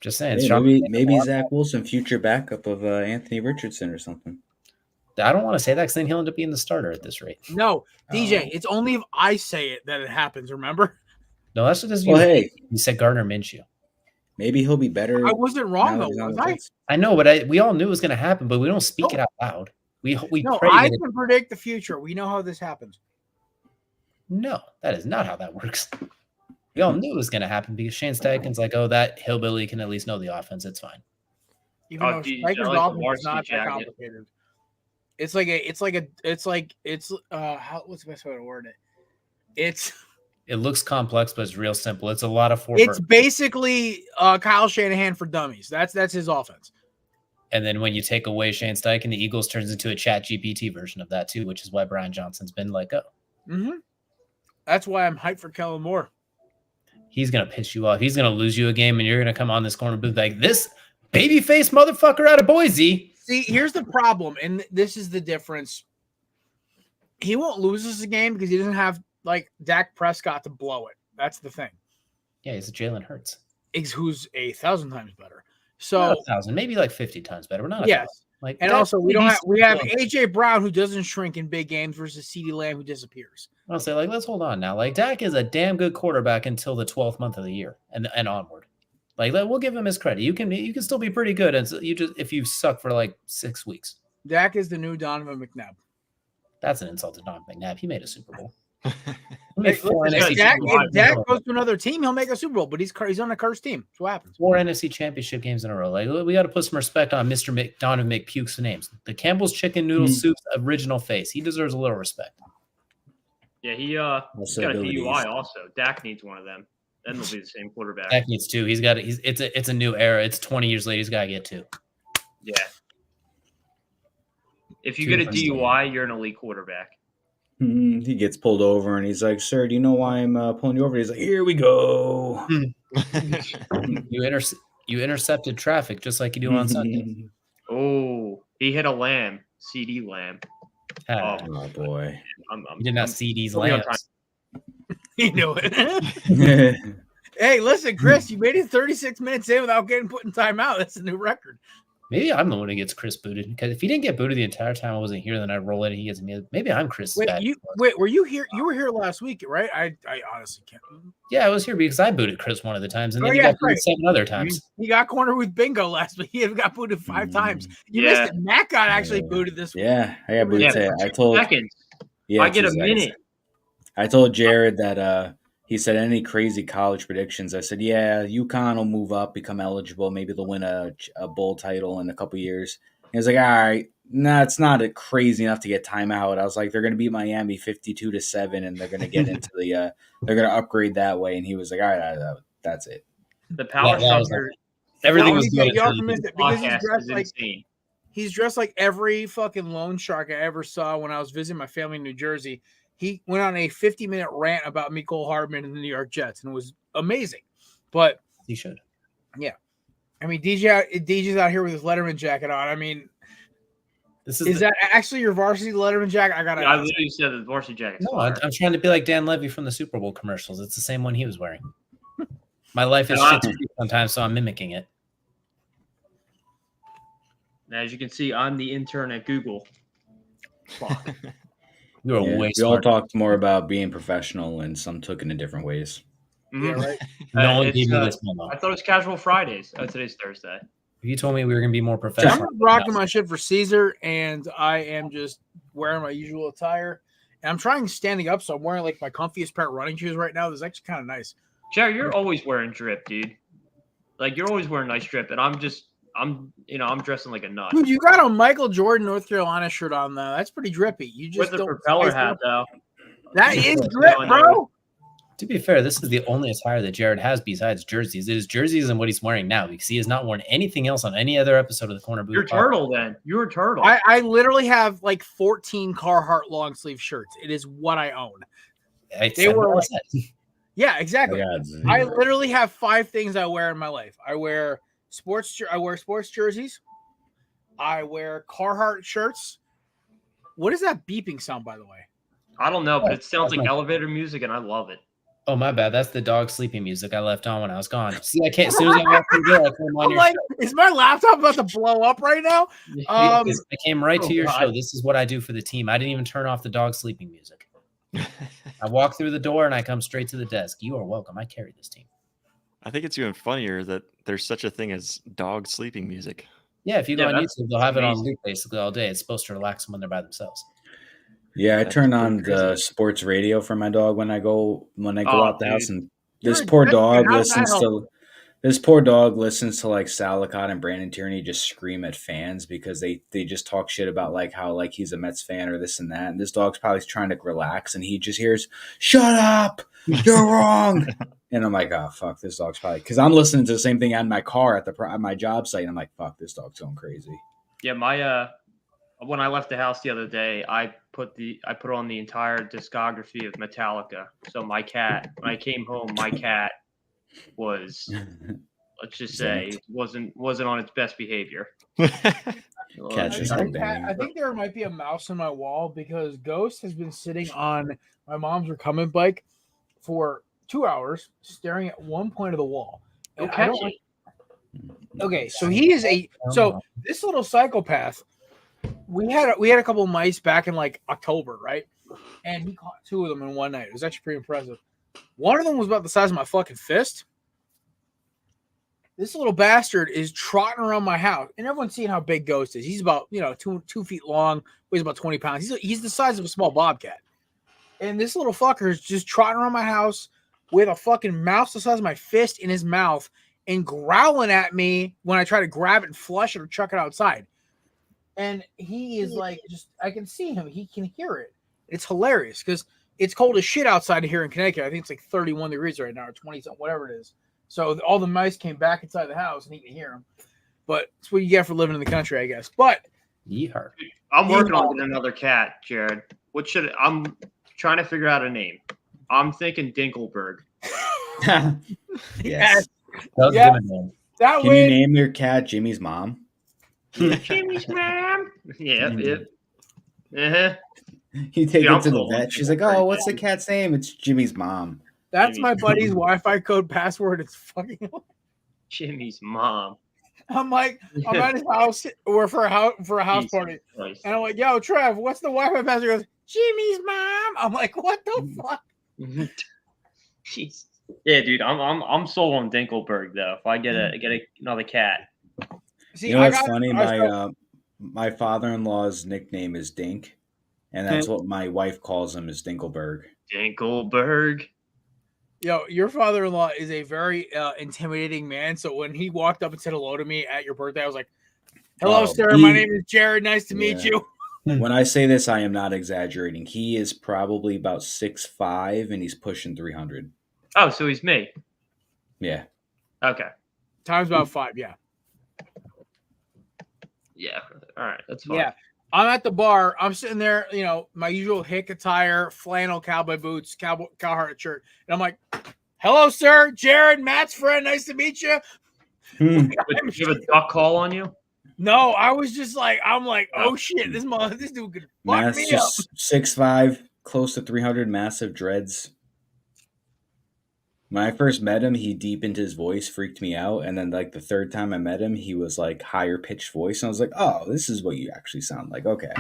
Just saying. Hey, Sean maybe McVay- Zach Wilson, future backup of Anthony Richardson or something. I don't want to say that because then he'll end up being the starter at this rate. No, DJ, it's only if I say it that it happens, remember? No, that's what this. Well, hey, You said Gardner Minshew. maybe he'll be better. I wasn't wrong, now though, that he's on was the I? Jets. I know, but we all knew it was going to happen, but we don't speak No. it out loud. We No, pray I that can predict the future. We know how this happens. No, that is not how that works. We all knew it was going to happen because Shane Steichen's like, oh, that hillbilly can at least know the offense. It's fine. Even though DJ, Steicher's I like the offense is varsity not that jacket. complicated. What's the best way to word it? It looks complex, but it's real simple. It's a lot of It's basically Kyle Shanahan for dummies. That's his offense. And then when you take away Shane Steichen, the Eagles turns into a Chat GPT version of that too, which is why Brian Johnson's been let go. Mm-hmm. That's why I'm hyped for Kellen Moore. He's going to piss you off. He's going to lose you a game, and you're going to come on this corner booth like this babyface motherfucker out of Boise. See, here's the problem, and this is the difference. He won't lose us a game because he doesn't have Dak Prescott to blow it. That's the thing. Yeah, he's a Jalen Hurts. who's 1,000 times better. Not So 1,000, maybe like 50 times better, but not yes. 1,000. Like, And Dak also we Prescott have still- AJ Brown who doesn't shrink in big games versus CeeDee Lamb who disappears. I'll say, like, let's hold on now. Like, Dak is a damn good quarterback until the 12th month of the year and onward. Like, we'll give him his credit. You can still be pretty good, and you just if you suck for like 6 weeks. Dak is the new Donovan McNabb. That's an insult to Donovan McNabb. He made a Super Bowl. He Hey, made four listen, NFC if Dak goes to another team, he'll make a Super Bowl, but he's on a cursed team. That's what happens. 4 NFC championship games in a row. Like, we got to put some respect on Mr. Donovan McPuke's names. The Campbell's Chicken Noodle Soup's original face. He deserves a little respect. Yeah, he's got a DUI also. Dak needs one of them. Then they'll be the same quarterback. Dak needs 2. It's a new era. It's 20 years later. He's got to get 2. Yeah. If you Two get a first DUI, you're an elite quarterback. He gets pulled over and he's like, "Sir, do you know why I'm pulling you over?" He's like, "Here we go." You intercepted traffic just like you do on Sunday. Oh, he hit a lamb. CD Lamb. Oh boy. You did not see these We'll be on lambs. You know it. Hey, listen, Chris, you made it 36 minutes in without getting put in timeout. That's a new record. Maybe I'm the one who gets Chris booted, because if he didn't get booted the entire time I wasn't here, then I'd roll it and he gets me. Maybe I'm Chris. Were you here? You were here last week, right? I honestly can't. Yeah, I was here because I booted Chris one of the times, and then he yeah, got booted 7 other times. He got cornered with bingo last week. He got booted 5 times. You Yeah. missed it. Matt got actually booted this week. Yeah, I got booted. Yeah, I told. seconds. Yeah, I get 2 a seconds. minute. I told Jared that he said any crazy college predictions. I said, yeah, UConn will move up, become eligible. Maybe they'll win a bowl title in a couple years. He was like, all right, nah, it's not crazy enough to get timeout. I was like, they're going to beat Miami 52-7, and they're going to get into the they're going to upgrade that way. And he was like, all right, that's it. The power That was structure. Everything was You good. also missed it because Podcast is insane. he's dressed like every fucking loan shark I ever saw when I was visiting my family in New Jersey. He went on a 50-minute rant about Mecole Hardman and the New York Jets, and it was amazing. But He should. I mean, DJ's out here with his Letterman jacket on. I mean, Is that actually your varsity Letterman jacket? I I literally said the varsity jacket. No, I'm trying to be like Dan Levy from the Super Bowl commercials. It's the same one he was wearing. My life is shit sometimes, so I'm mimicking it. And as you can see, I'm the intern at Google. Fuck. You are way We all smart. talked more about being professional, and some took it in different ways. Yeah, right. No one It's, gave me this memo. I thought it was Casual Fridays. Oh, today's Thursday. If you told me we were going to be more I'm professional, rocking my shit for Caesar, and I am just wearing my usual attire. And I'm trying standing up, so I'm wearing like my comfiest pair of running shoes right now. This is actually kind of nice. Jerry, you're always wearing drip, dude. Like you're always wearing nice drip, and I'm dressing like a nut. Dude, you got a Michael Jordan North Carolina shirt on though. That's pretty drippy. You just With the don't propeller spice it hat, up. though. That is drip, bro. to be fair, this is the only attire that Jared has besides jerseys. It is jerseys and what he's wearing now, because he has not worn anything else on any other episode of the Corner Booth. You're turtle then. You're a turtle. I literally have like 14 Carhartt long sleeve shirts. It is what I own. They were yeah, exactly. I literally have 5 things I wear in my life. I wear sports jerseys. I wear Carhartt shirts. What is that beeping sound, by the way? I don't know, but it sounds like elevator music, and I love it. Oh, my bad. That's the dog sleeping music I left on when I was gone. See, I can't. As soon as I walked through the door, I came on I'm your like, show. is my laptop about to blow up right now? I came right to your God. show. This is what I do for the team. I didn't even turn off the dog sleeping music. I walk through the door and I come straight to the desk. You are welcome. I carry this team. I think it's even funnier that there's such a thing as dog sleeping music. Yeah, if you go Yeah, on that's YouTube, they'll have it on amazing. loop basically all day. It's supposed to relax them when they're by themselves. Yeah, I That's turn pretty on the crazy. sports radio for my dog when I go Oh, out the house, dude. and this You're a poor dick, dog man. How does that listens help? to this poor dog listens to like Salicott and Brandon Tierney just scream at fans because they just talk shit about like how like he's a Mets fan or this and that, and this dog's probably trying to relax and he just hears "Shut up, you're wrong," and I'm like, oh fuck, this dog's probably because I'm listening to the same thing on my car at my job site, and I'm like, fuck, this dog's going crazy. Yeah, my when I left the house the other day, I put on the entire discography of Metallica. So my cat, when I came home, my cat was, let's just say, wasn't on its best behavior. Catch is so dang. I think there might be a mouse on my wall because Ghost has been sitting on my mom's recumbent bike for 2 hours staring at one point of the wall. Go And I catch don't it. like. Okay, so he is this little psychopath. We had a couple of mice back in like October, right? And he caught 2 of them in one night. It was actually pretty impressive. One of them was about the size of my fucking fist. This little bastard is trotting around my house, and everyone's seeing how big Ghost is. He's about 2 feet long, weighs about 20 pounds. He's the size of a small bobcat. And this little fucker is just trotting around my house with a fucking mouse the size of my fist in his mouth and growling at me when I try to grab it and flush it or chuck it outside. And he is like, I can see him. He can hear it. It's hilarious because it's cold as shit outside here in Connecticut. I think it's like 31 degrees right now or 20 something, whatever it is. So all the mice came back inside the house and he can hear them. But it's what you get for living in the country, I guess. But Yeehaw. I'm working on getting another cat, Jared. I'm trying to figure out a name. I'm thinking Dinkelberg. Yes. Yeah. That Can you name your cat Jimmy's mom? Jimmy's mom. Yeah. Uh-huh. You take Dude, I'm it to the cool. vet. She's like, "Oh, what's the cat's name?" It's Jimmy's mom. That's my buddy's Wi-Fi code password. It's fucking. Jimmy's mom. I'm like, I'm at his house or for a house Jesus party, Christ. and I'm like, "Yo, Trev, what's the Wi-Fi password?" He goes, "Jimmy's mom." I'm like, "What the fuck?" Jeez. Yeah, dude, I'm sold on Dinkelberg though. If I get another cat. See, You know what's funny? My father-in-law's nickname is Dink, and that's what my wife calls him is Dinkelberg. Dinkelberg. Yo, your father-in-law is a very intimidating man. So when he walked up and said hello to me at your birthday, I was like, "Hello, sir. My name is Jared. Nice to meet you." When I say this, I am not exaggerating. He is probably about 6'5", and he's pushing 300. Oh, so he's me. Yeah. Okay. Times about 5, yeah. Yeah. All right. That's fine. Yeah. I'm at the bar. I'm sitting there, my usual hick attire, flannel cowboy boots, Carhartt shirt. And I'm like, "Hello, sir. Jared, Matt's friend. Nice to meet you." Did you have a duck call on you? No, I was just like, "Oh shit, this dude could fuck Matt's me up." just 6'5", close to 300, massive dreads. When I first met him, he deepened his voice, freaked me out. And then, like, the third time I met him, he was, like, higher pitched voice. And I was like, "Oh, this is what you actually sound like. Okay,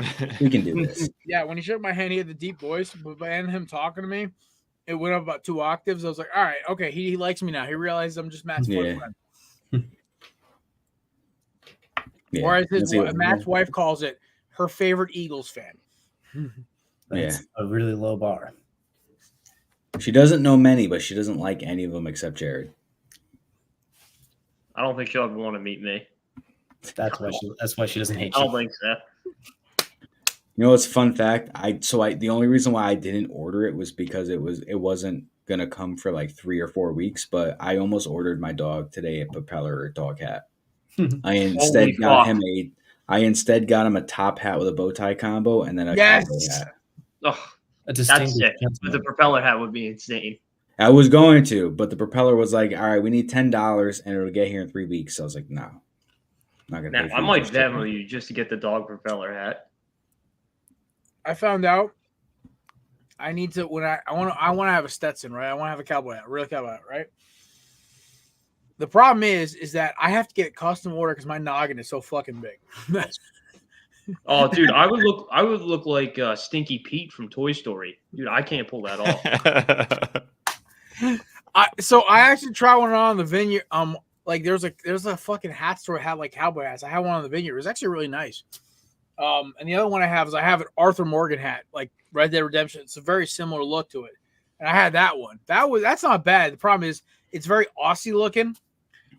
we can do this." Yeah, when he shook my hand, he had the deep voice. But by him talking to me, it went up about 2 octaves. I was like, "All right, okay, he likes me now. He realizes I'm just Matt's friend." Yeah. Or as Matt's wife calls it, her favorite Eagles fan. That's a really low bar. She doesn't know many, but she doesn't like any of them except Jared. I don't think she'll ever want to meet me. That's why she doesn't hate I you. don't think so. You know what's a fun fact? The only reason why I didn't order it was because it wasn't gonna come for like 3 or 4 weeks, but I almost ordered my dog today a Propeller dog hat. I instead got him a top hat with a bow tie combo and then a cowboy hat. Oh, A that's distinguished sick. But gentleman. the propeller hat would be insane. I was going to, but the Propeller was like, "All right, we need $10 and it'll get here in 3 weeks." So I was like, "No, I'm not gonna Now, pay for I it might just demo you just to get the dog propeller hat. I found out I need to I want to have a Stetson, right? I want to have a cowboy hat, a real cowboy hat, right? The problem is that I have to get it custom order because my noggin is so fucking big. Oh, dude, I would look like Stinky Pete from Toy Story. Dude, I can't pull that off. I actually tried one on the vineyard. Like there's a fucking hat store that had like cowboy hats. I had one on the vineyard. It was actually really nice. And the other one I have an Arthur Morgan hat, like Red Dead Redemption. It's a very similar look to it. And I had that one. That's not bad. The problem is it's very Aussie looking.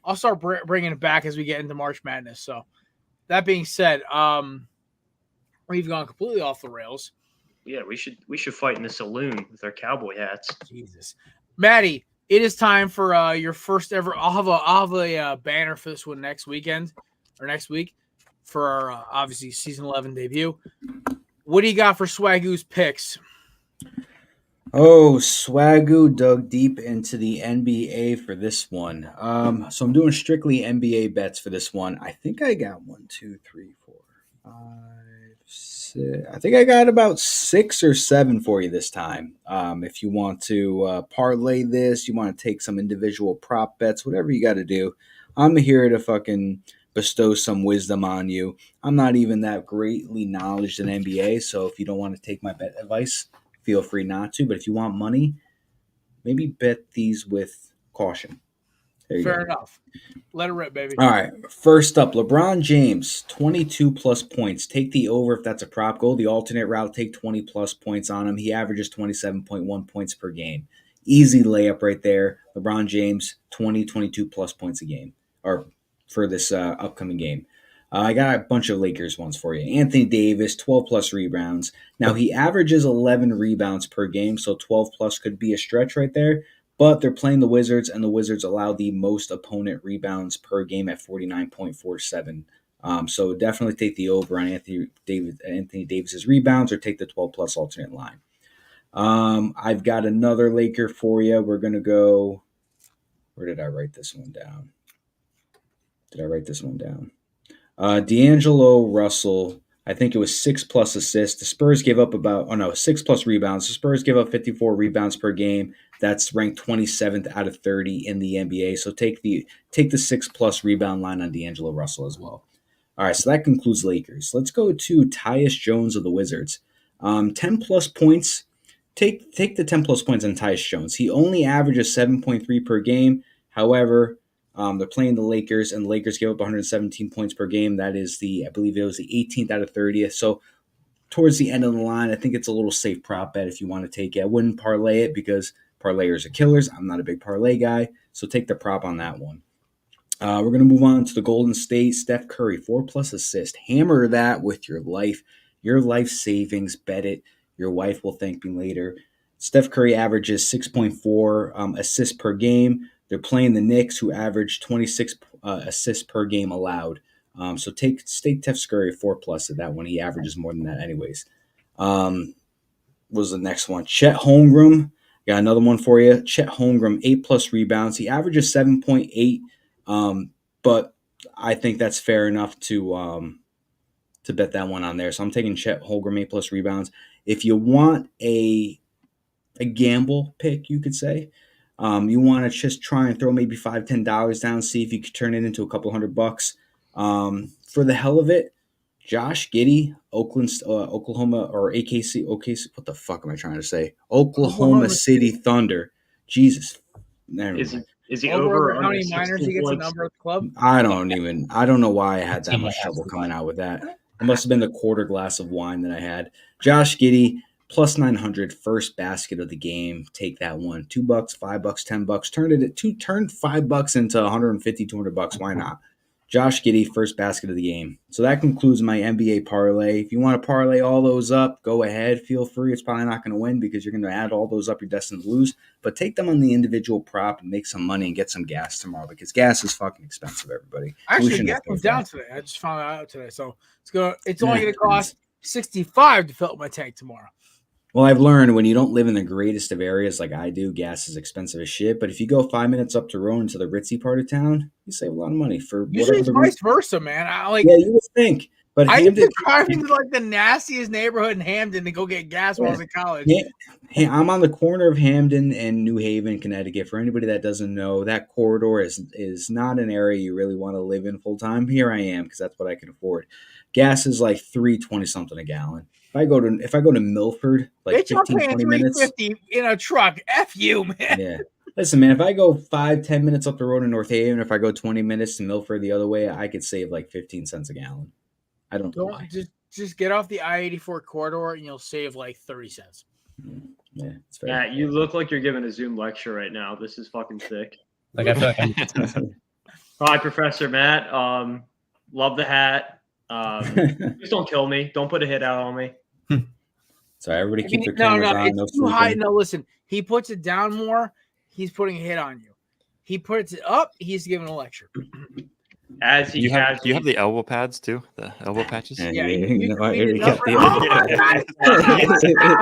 I'll start bringing it back as we get into March Madness. So that being said, we've gone completely off the rails. Yeah, we should fight in the saloon with our cowboy hats. Jesus, Maddie, it is time for your first ever. I'll have a banner for this one next week for our obviously season 11 debut. What do you got for Swagoo's picks? Oh, Swagoo dug deep into the NBA for this one. So I'm doing strictly NBA bets for this one. I think I got 1, 2, 3, 4, 5, I think I got about 6 or 7 for you this time. If you want to parlay this, you want to take some individual prop bets, whatever you got to do. I'm here to fucking bestow some wisdom on you. I'm not even that greatly knowledgeable in NBA, so if you don't want to take my bet advice, feel free not to. But if you want money, maybe bet these with caution. There you Fair go. enough. Let it rip, baby. All right. First up, LeBron James, 22 plus points. Take the over if that's a prop. Go the alternate route. Take 20 plus points on him. He averages 27.1 points per game. Easy layup right there. LeBron James, 22 plus points a game, or for this upcoming game. I got a bunch of Lakers ones for you. Anthony Davis, 12 plus rebounds. Now, he averages 11 rebounds per game, so 12 plus could be a stretch right there. But they're playing the Wizards, and the Wizards allow the most opponent rebounds per game at 49.47. So definitely take the over on Anthony Davis's rebounds, or take the 12-plus alternate line. I've got another Laker for you. We're going to go – where did I write this one down? D'Angelo Russell, I think it was 6+ assists. The Spurs gave up 6+ rebounds. The Spurs give up 54 rebounds per game. That's ranked 27th out of 30 in the NBA. So take the 6+ rebound line on D'Angelo Russell as well. All right, so that concludes Lakers. Let's go to Tyus Jones of the Wizards. 10+ points. Take the 10+ points on Tyus Jones. He only averages 7.3 per game. However, they're playing the Lakers, and the Lakers give up 117 points per game. That is I believe it was the 18th out of 30th. So towards the end of the line, I think it's a little safe prop bet if you want to take it. I wouldn't parlay it because parlayers are killers. I'm not a big parlay guy, so take the prop on that one. We're going to move on to the Golden State. Steph Curry, 4+ assists. Hammer that with your life savings. Bet it. Your wife will thank me later. Steph Curry averages 6.4 assists per game. They're playing the Knicks, who average 26 assists per game allowed. So take Steph Curry 4+ at that one. He averages more than that anyways. What was the next one? Chet Holmgren. Got another one for you. Chet Holmgren, 8+ rebounds. He averages 7.8, but I think that's fair enough to bet that one on there. So I'm taking Chet Holmgren, 8+ rebounds. If you want a gamble pick, you could say, you want to just try and throw maybe $5, $10 down, see if you could turn it into a couple $100. For the hell of it, Josh Giddey, Oklahoma, or OKC, what the fuck am I trying to say? Oklahoma City Thunder. Jesus. Is he over how many minors he gets a number at the club? I don't know why I had that much trouble coming out with that. It must have been the quarter glass of wine that I had. Josh Giddey, plus 900, first basket of the game. Take that one. $2, $5, $10. Turn $5 into $150, $200. Why not? Josh Giddey, first basket of the game. So that concludes my NBA parlay. If you want to parlay all those up, go ahead. Feel free. It's probably not going to win because you're going to add all those up. You're destined to lose. But take them on the individual prop and make some money and get some gas tomorrow because gas is fucking expensive, everybody. Actually, gas went down today. I just found out today. So it's only going to cost $65 to fill up my tank tomorrow. Well, I've learned when you don't live in the greatest of areas like I do, gas is expensive as shit. But if you go 5 minutes up to Rowan to the ritzy part of town, you save a lot of money for usually it's vice versa, man. Yeah, you would think. But I used to drive into like the nastiest neighborhood in Hamden to go get gas while I was in college. Hey, I'm on the corner of Hamden and New Haven, Connecticut. For anybody that doesn't know, that corridor is not an area you really want to live in full time. Here I am because that's what I can afford. Gas is like $3.20 something a gallon. If I go to Milford, like 15-20 minutes, $3.50 in a truck. F you, man. Yeah. Listen, man, if I go 5-10 minutes up the road in North Haven, if I go 20 minutes to Milford the other way, I could save like 15 cents a gallon. I don't know why. Just get off the I-84 corridor and you'll save like 30 cents. Yeah, it's fair. Matt, you look like you're giving a Zoom lecture right now. This is fucking sick. Like I feel like Hi, Professor Matt. Love the hat. Just don't kill me. Don't put a hit out on me. So everybody keep their cameras on. It's too high. No, listen. He puts it down more. He's putting a hit on you. He puts it up. He's giving a lecture. Do you have the elbow pads too? The elbow patches? Yeah.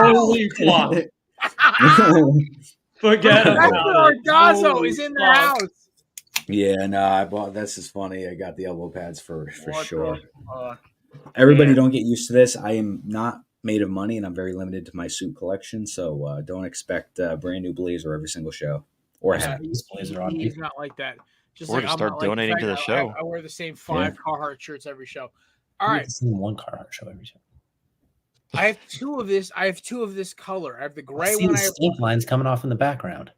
Holy fuck. Forget about it. Ardazzo is in the house. Yeah, no, I bought. This is funny. I got the elbow pads for sure. Everybody Man. don't get used to this. I am not made of money, and I'm very limited to my suit collection. So don't expect a brand new blazer every single show or Yeah. hat. These blazer on He's me. not like that. Just Or like to I'm start not like donating to the show. I wear the same 5 Carhartt shirts every show. All You right. have to see one Carhartt show every show. I have 2 of this. I have 2 of this color. I have the I gray see one. the stink lines coming off in the background.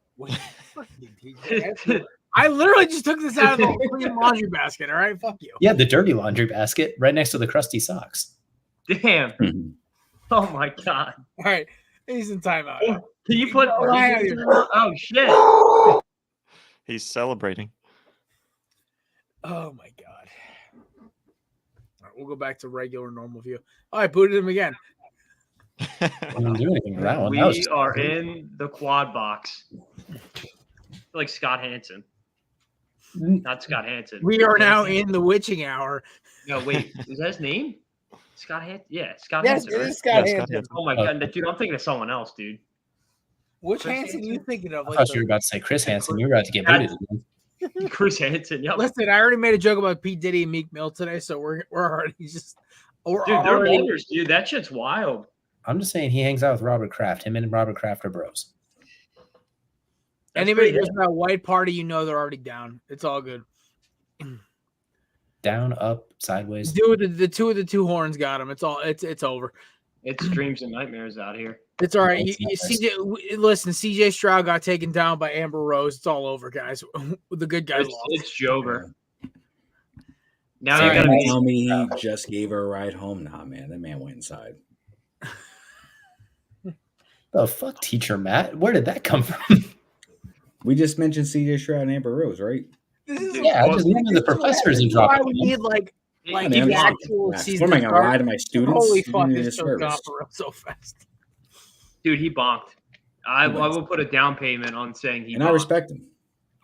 Fuck you, DJ. I literally just took this out of the clean laundry basket. All right, fuck you. Yeah, the dirty laundry basket right next to the crusty socks. Damn. Mhm. Oh my god. All right, he's in timeout. Can you put? Go ahead. Oh shit. He's celebrating. Oh my god. All right, we'll go back to regular normal view. Oh, I booted him again. I didn't do anything with that one. We That was just- are in the quad box. Like Scott Hansen. Not Scott Hansen. We are now in the witching hour. No, wait. Is that his name? Scott Hansen? Yeah, Scott Yes, Hansen. it Right? is Scott Yeah, Scott Hansen. Hansen. Oh my god, dude! I'm thinking of someone else, dude. Which Chris Hansen are you Hansen? thinking of? I Like thought the- you were about to say Chris Hansen. You were about to get That's- booted. Chris Hansen. Yep. Listen, I already made a joke about Pete Diddy and Meek Mill today, so we're already just Dude, they're already- bangers, dude. That shit's wild. I'm just saying he hangs out with Robert Kraft. Him and Robert Kraft are bros. That's Anybody pretty who's about white party, you know they're already down. It's all good. Down, up, sideways. The two of the 2 horns got him. It's over. It's dreams and nightmares out here. It's all right. That's nice. Listen, CJ Stroud got taken down by Amber Rose. It's all over, guys. The good guys lost. It's Jover. Now So you you gotta gonna be. tell me he just gave her a ride home? Nah, man, that man went inside. The fuck, teacher Matt? Where did that come from? We just mentioned CJ Stroud and Amber Rose, right? This is Yeah, I just remember the professors and why dropping. we need like I mean, the I'm just actual facts. season. What am I gonna start. lie to my students? Holy You fuck! need a This show's gone service. for real so fast. Dude, he bonked. I will put a down payment on saying he. And I bonked. respect him.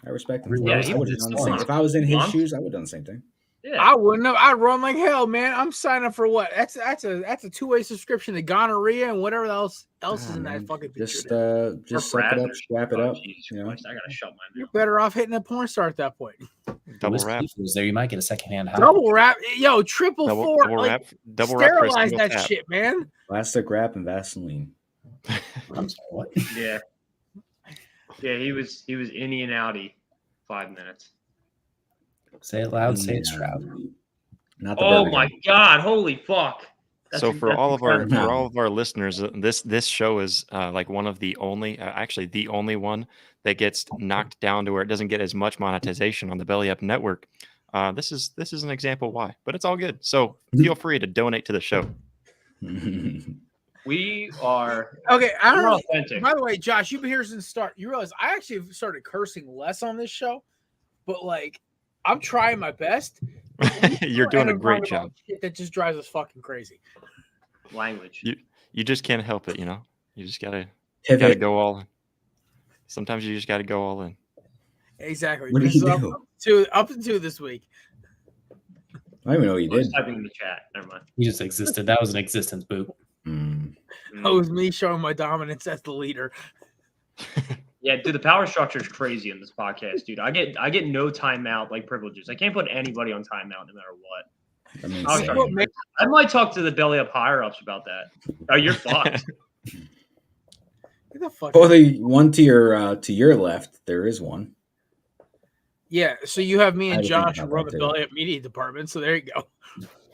I respect him. Yeah, I he would have was done the same. bonked. If I was in his Bonked. shoes, I would have done the same thing. Yeah. I wouldn't have. I'd run like hell, man. I'm signing up for what? That's a 2-way subscription to gonorrhea and whatever else is in that fucking picture. Just there. suck it up, strap it Oh, up. Jesus You know? Christ, I gotta shut my You're mouth. better off hitting a porn star at that point. Double Whiskey wrap. was there. You might get a secondhand house. Double wrap, yo, triple Double, four, double like, wrap. Double wrap for a sterilize single that tap. shit, man. Plastic wrap and Vaseline. I'm sorry, what? Yeah. Yeah, he was innie and outie 5 minutes. Say it loud. Say it Stroud. Not the Oh burger my guy. god! Holy fuck! So for that's all of our incredible. for all of our listeners, this show is like one of the only, actually the only one that gets knocked down to where it doesn't get as much monetization on the Belly Up Network. This is an example why, but it's all good. So feel free to donate to the show. We are Okay, I don't we're know. authentic. By the way, Josh, you've been here since the start. You realize I actually have started cursing less on this show, but like I'm trying my best. You're doing a And I'm great talking job. about shit that just drives us fucking crazy. Language. You just can't help it, you know. You just gotta Pivot. go all in. Sometimes you just gotta go all in. Exactly. What did This he is do? up to 2 this week. I don't even know what you I was did. typing in the chat. Never mind. He just existed. That was an existence boot. Mm. That was me showing my dominance as the leader. Yeah, dude, the power structure is crazy in this podcast, dude. I get no timeout like privileges. I can't put anybody on timeout no matter what. I mean, Oh, same. sorry. I might talk to the belly up higher ups about that. Oh, you're fucked. Get the fuck Oh, the one to your left, there is one. Yeah, so you have me I and had to think Josh about run that the too. Belly Up Media Department, so there you go.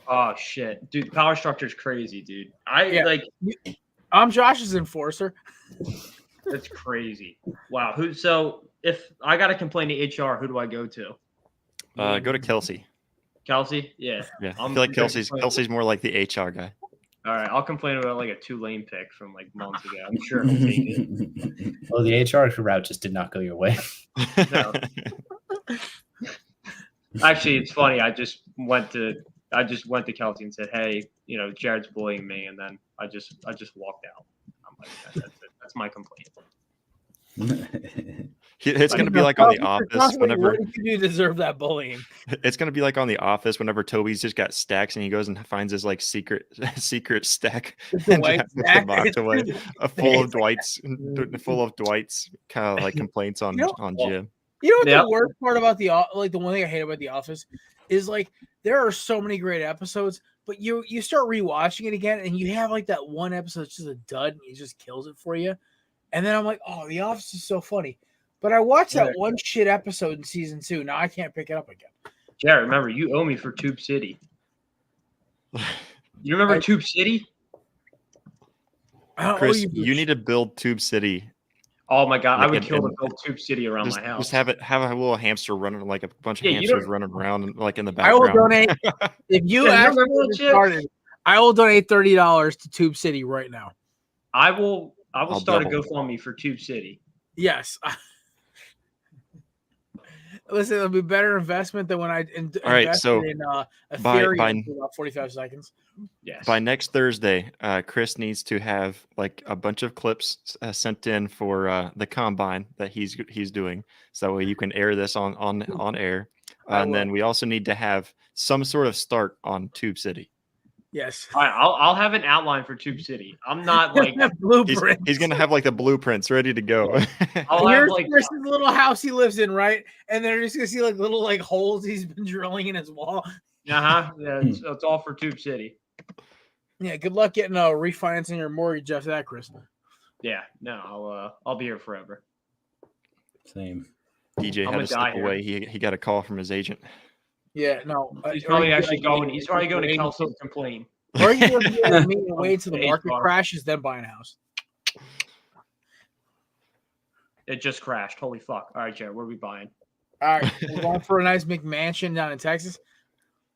Oh shit, dude, the power structure is crazy, dude. Yeah. I'm Josh's enforcer. That's crazy. Wow. So if I got to complain to HR, who do I go to? Go to Kelsey. Kelsey? Yeah. Yeah, I I'm feel like gonna Kelsey's complain. more like the HR guy. All right, I'll complain about like a Tulane pick from like months ago. I'm sure he'll take it. Well, the HR route just did not go your way. No. Actually, it's funny. I just went to Kelsey and said, "Hey, you know, Jared's bullying me," and then I just walked out. I'm like, that's it. That's my complaint. It's gonna be like on The Office whenever What did you do to deserve that bullying? it's gonna be like on The Office whenever Toby's just got stacks and he goes and finds his like secret stack and Dwight just puts stack. them locked away, full of Dwight's kind of like complaints on You know- on Jim. You know what Yeah. the worst part about the one thing I hate about The Office is like there are so many great episodes, but you start rewatching it again, and you have like that one episode that's just a dud, and it just kills it for you. And then I'm like, oh, The Office is so funny. But I watched that one shit episode in season 2. Now I can't pick it up again. Jared, remember, you owe me for Tube City. You remember Tube City? Chris, you need to build Tube City. Oh my god, I would kill to build Tube City around my house. Just have a little hamster running, like a bunch of hamsters running around, like in the I will background. donate if you actually started. I will donate $30 to Tube City right now. I will start a double. GoFundMe for Tube City. Yes. Listen, it'll be better investment than when I invested in Ethereum for about 45 seconds. Yes. By next Thursday, Chris needs to have like a bunch of clips sent in for the combine that he's doing, so that way you can air this on air. And then we also need to have some sort of start on Tube City. Yes. All right, I'll have an outline for Tube City. I'm not like he's gonna have like the blueprints ready to go. Here's Chris's little house he lives in, right? And they're just gonna see like little like holes he's been drilling in his wall. Yeah, it's all for Tube City. Yeah, good luck getting refinancing your mortgage after that, Chris. Yeah, no, I'll be here forever. Same. DJ had to step away. He got a call from his agent. Yeah, no. He's probably going. He's probably going to Kelsey to complain. Or you can me and wait till the market crashes, then buy a house. It just crashed. Holy fuck! All right, Jared, what are we buying? All right, we're going for a nice McMansion down in Texas.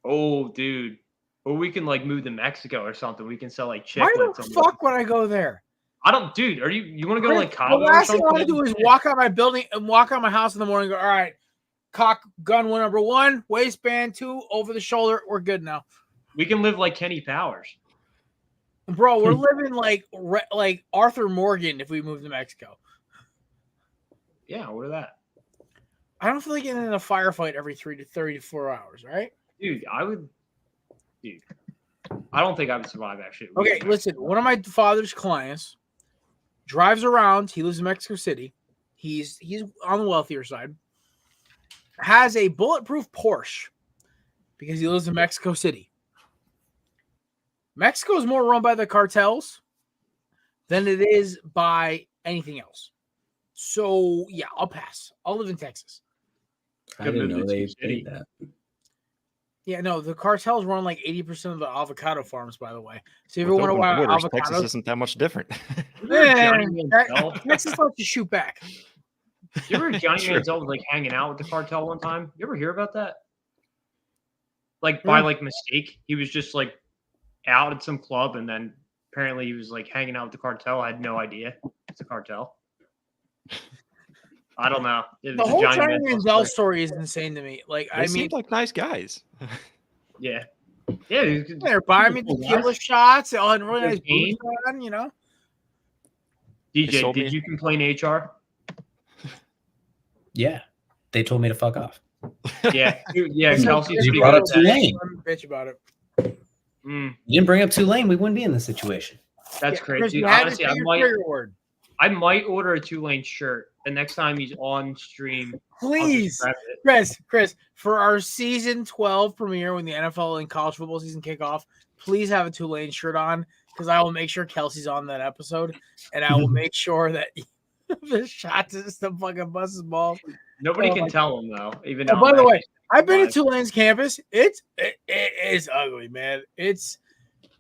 Oh, dude. Or we can like move to Mexico or something. We can sell like chick. Why the fuck would I go there? I don't, dude. You want to go like Cabo? The last thing I want to do is walk out my building and walk out my house in the morning and go, all right, cock gun number 1, waistband 2, over the shoulder. We're good now. We can live like Kenny Powers. Bro, we're living like Arthur Morgan if we move to Mexico. Yeah, what is that? I don't feel like getting in a firefight every 30 to 4 hours, right? Dude, I don't think I would survive actually. Okay, listen, one of my father's clients drives around. He lives in Mexico City. He's on the wealthier side. Has a bulletproof Porsche because he lives in Mexico City. Mexico is more run by the cartels than it is by anything else. So, yeah, I'll pass. I'll live in Texas. I didn't know they did that. Yeah, no, the cartels run like 80% of the avocado farms, by the way. So if you want to buy avocados, Texas isn't that much different. Texas lets you shoot back. You ever hear Johnny Manziel was like hanging out with the cartel one time? You ever hear about that? Like by like mistake, he was just like out at some club, and then apparently he was like hanging out with the cartel. I had no idea it's a cartel. I don't know. The whole Johnny Manziel story is insane to me. Like, they seem like nice guys. Yeah. They're buying me tequila shots. They all had really nice booze on, you know. DJ, did you complain HR? Yeah, they told me to fuck off. Yeah. Kelsey, you brought up Tulane. Bitch about it. You didn't bring up Tulane, we wouldn't be in this situation. That's crazy. Dude, honestly, I might order a Tulane shirt the next time he's on stream. Please, Chris, for our season 12 premiere when the NFL and college football season kick off, please have a Tulane shirt on because I will make sure Kelsey's on that episode, and I will make sure that the shots is the fucking bus's balls. Nobody can tell him though. Even by the way, I've been to Tulane's campus. It is ugly, man. It's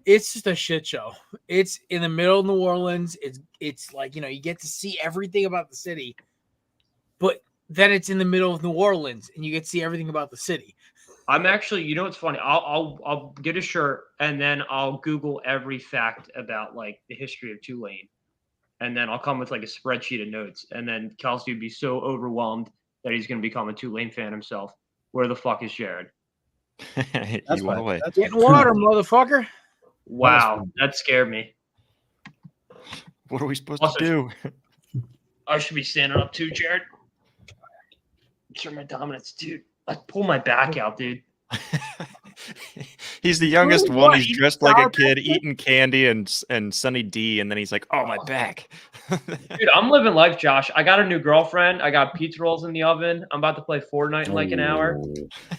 just a shit show. It's in the middle of New Orleans. It's like, you know, you get to see everything about the city, but then it's in the middle of New Orleans and you get to see everything about the city. I'm actually, you know what's funny? I'll get a shirt and then I'll Google every fact about like the history of Tulane. And then I'll come with like a spreadsheet of notes. And then Kelsey would be so overwhelmed that he's going to become a Tulane fan himself. Where the fuck is Jared? You went away. Get water, motherfucker. Wow, that scared me. What are we supposed to do? I should be standing up too, Jared. Show my dominance, dude. I pull my back out, dude. He's the youngest one. He's dressed like a kid, eating candy and Sunny D, and then he's like, "Oh, my back." Dude, I'm living life, Josh. I got a new girlfriend. I got pizza rolls in the oven. I'm about to play Fortnite in like an hour.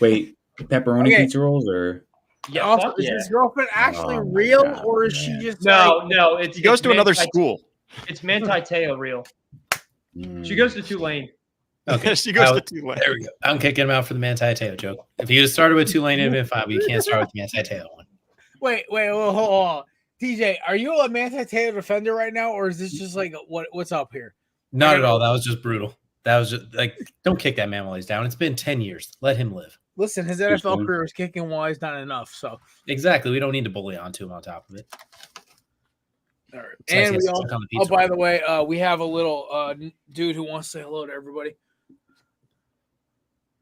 Wait, pepperoni pizza rolls or? Yeah, Also, fuck is yeah. his girlfriend actually Oh my real, God, or is she man. just No, it's He goes it's to another Manti- school. It's Manti Te'o real. She goes to Tulane. Okay, She goes How- to Tulane. There we go. I'm kicking him out for the Manti Te'o joke. If you had started with Tulane, it'd been fine, but you can't start with the Manti Te'o one. Wait, hold on. TJ, are you a Manti Te'o defender right now, or is this just like what's up here? Not at all. That was just brutal. That was just like, don't kick that man while he's down. It's been 10 years. Let him live. Listen, his NFL career is kicking wise, not enough. So Exactly. We don't need to bully onto him on top of it. all right. It's nice And he we has to all, suck on the oh, pizza by roll. the way, we have a little dude who wants to say hello to everybody.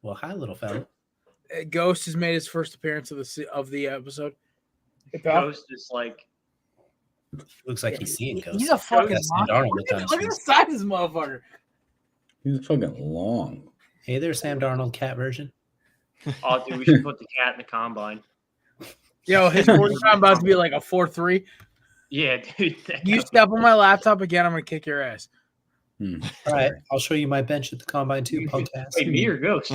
Well, hi, little fella. Ghost has made his first appearance of the episode. Hey, pal. Ghost is like Looks like he's seeing ghosts. He's a fucking That's Sam monster. Darnold Look look on at his the face. size of this motherfucker. He's fucking long. Hey there, Sam Darnold cat version. oh dude, we should put the cat in the combine. Yo, his 40 time about to be like a 4.3. Yeah, dude. You step on my laptop again, I'm gonna kick your ass. All right, I'll show you my bench at the combine too, punk ass. Wait, me or Ghost?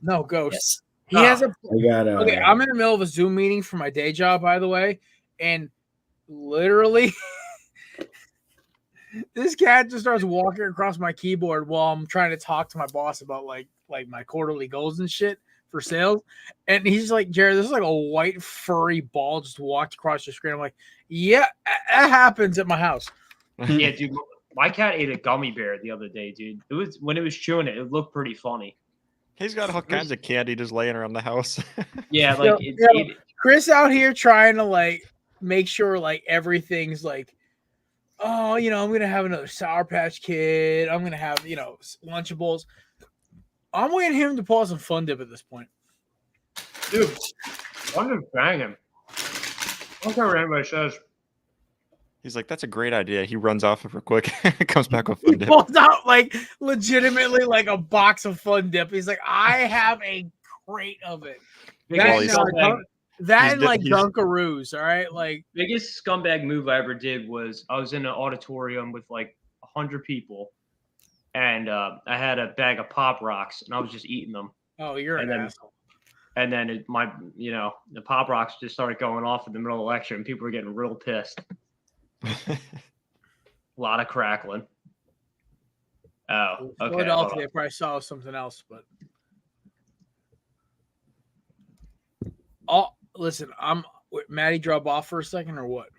No, Ghost. Yes. He has a I got okay. I'm in the middle of a Zoom meeting for my day job, by the way, and literally, this cat just starts walking across my keyboard while I'm trying to talk to my boss about like my quarterly goals and shit for sales. And he's like, Jared, this is like a white furry ball just walked across your screen. I'm like, yeah, that happens at my house. Yeah, dude. My cat ate a gummy bear the other day, dude. It was when it was chewing it. It looked pretty funny. He's got all kinds of candy just laying around the house. Yeah, like Chris out here trying to like make sure like everything's like, oh, you know, I'm gonna have another Sour Patch Kid. I'm gonna have, you know, Lunchables. I'm waiting him to pull out some Fun Dip at this point. dude. I'm just banging. I don't care what anybody says. He's like, that's a great idea. He runs off of her quick. Comes back with He Fun Dip. pulls out like legitimately like a box of Fun Dip. He's like, I have a crate of it. That, he's- that and like he's- Dunkaroos, all right? Like Biggest scumbag move I ever did was I was in an auditorium with like 100 people, and I had a bag of Pop Rocks, and I was just eating them. oh, you're an And then- asshole. And then the Pop Rocks just started going off in the middle of the lecture, and people were getting real pissed. A lot of crackling. Oh, okay. hold Philadelphia, on. they probably saw something else, but oh, listen, Maddie drop off for a second or what?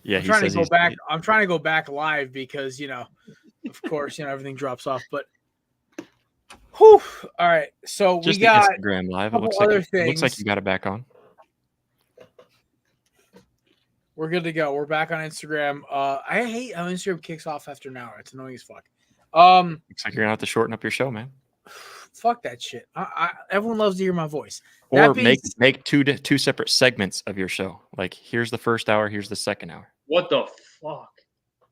Yeah, I'm he trying to says go he's back. I'm trying to go back live because of course, everything drops off. But whew, all right. So just we got the Instagram live. It couple looks like other it looks like things. you got it back on. we're good to go. We're back on Instagram. I hate how Instagram kicks off after an hour. It's annoying as fuck. Looks like you're gonna have to shorten up your show, man. Fuck that shit. Everyone loves to hear my voice. That Or being make two separate segments of your show. Like here's the first hour, here's the second hour. What the fuck?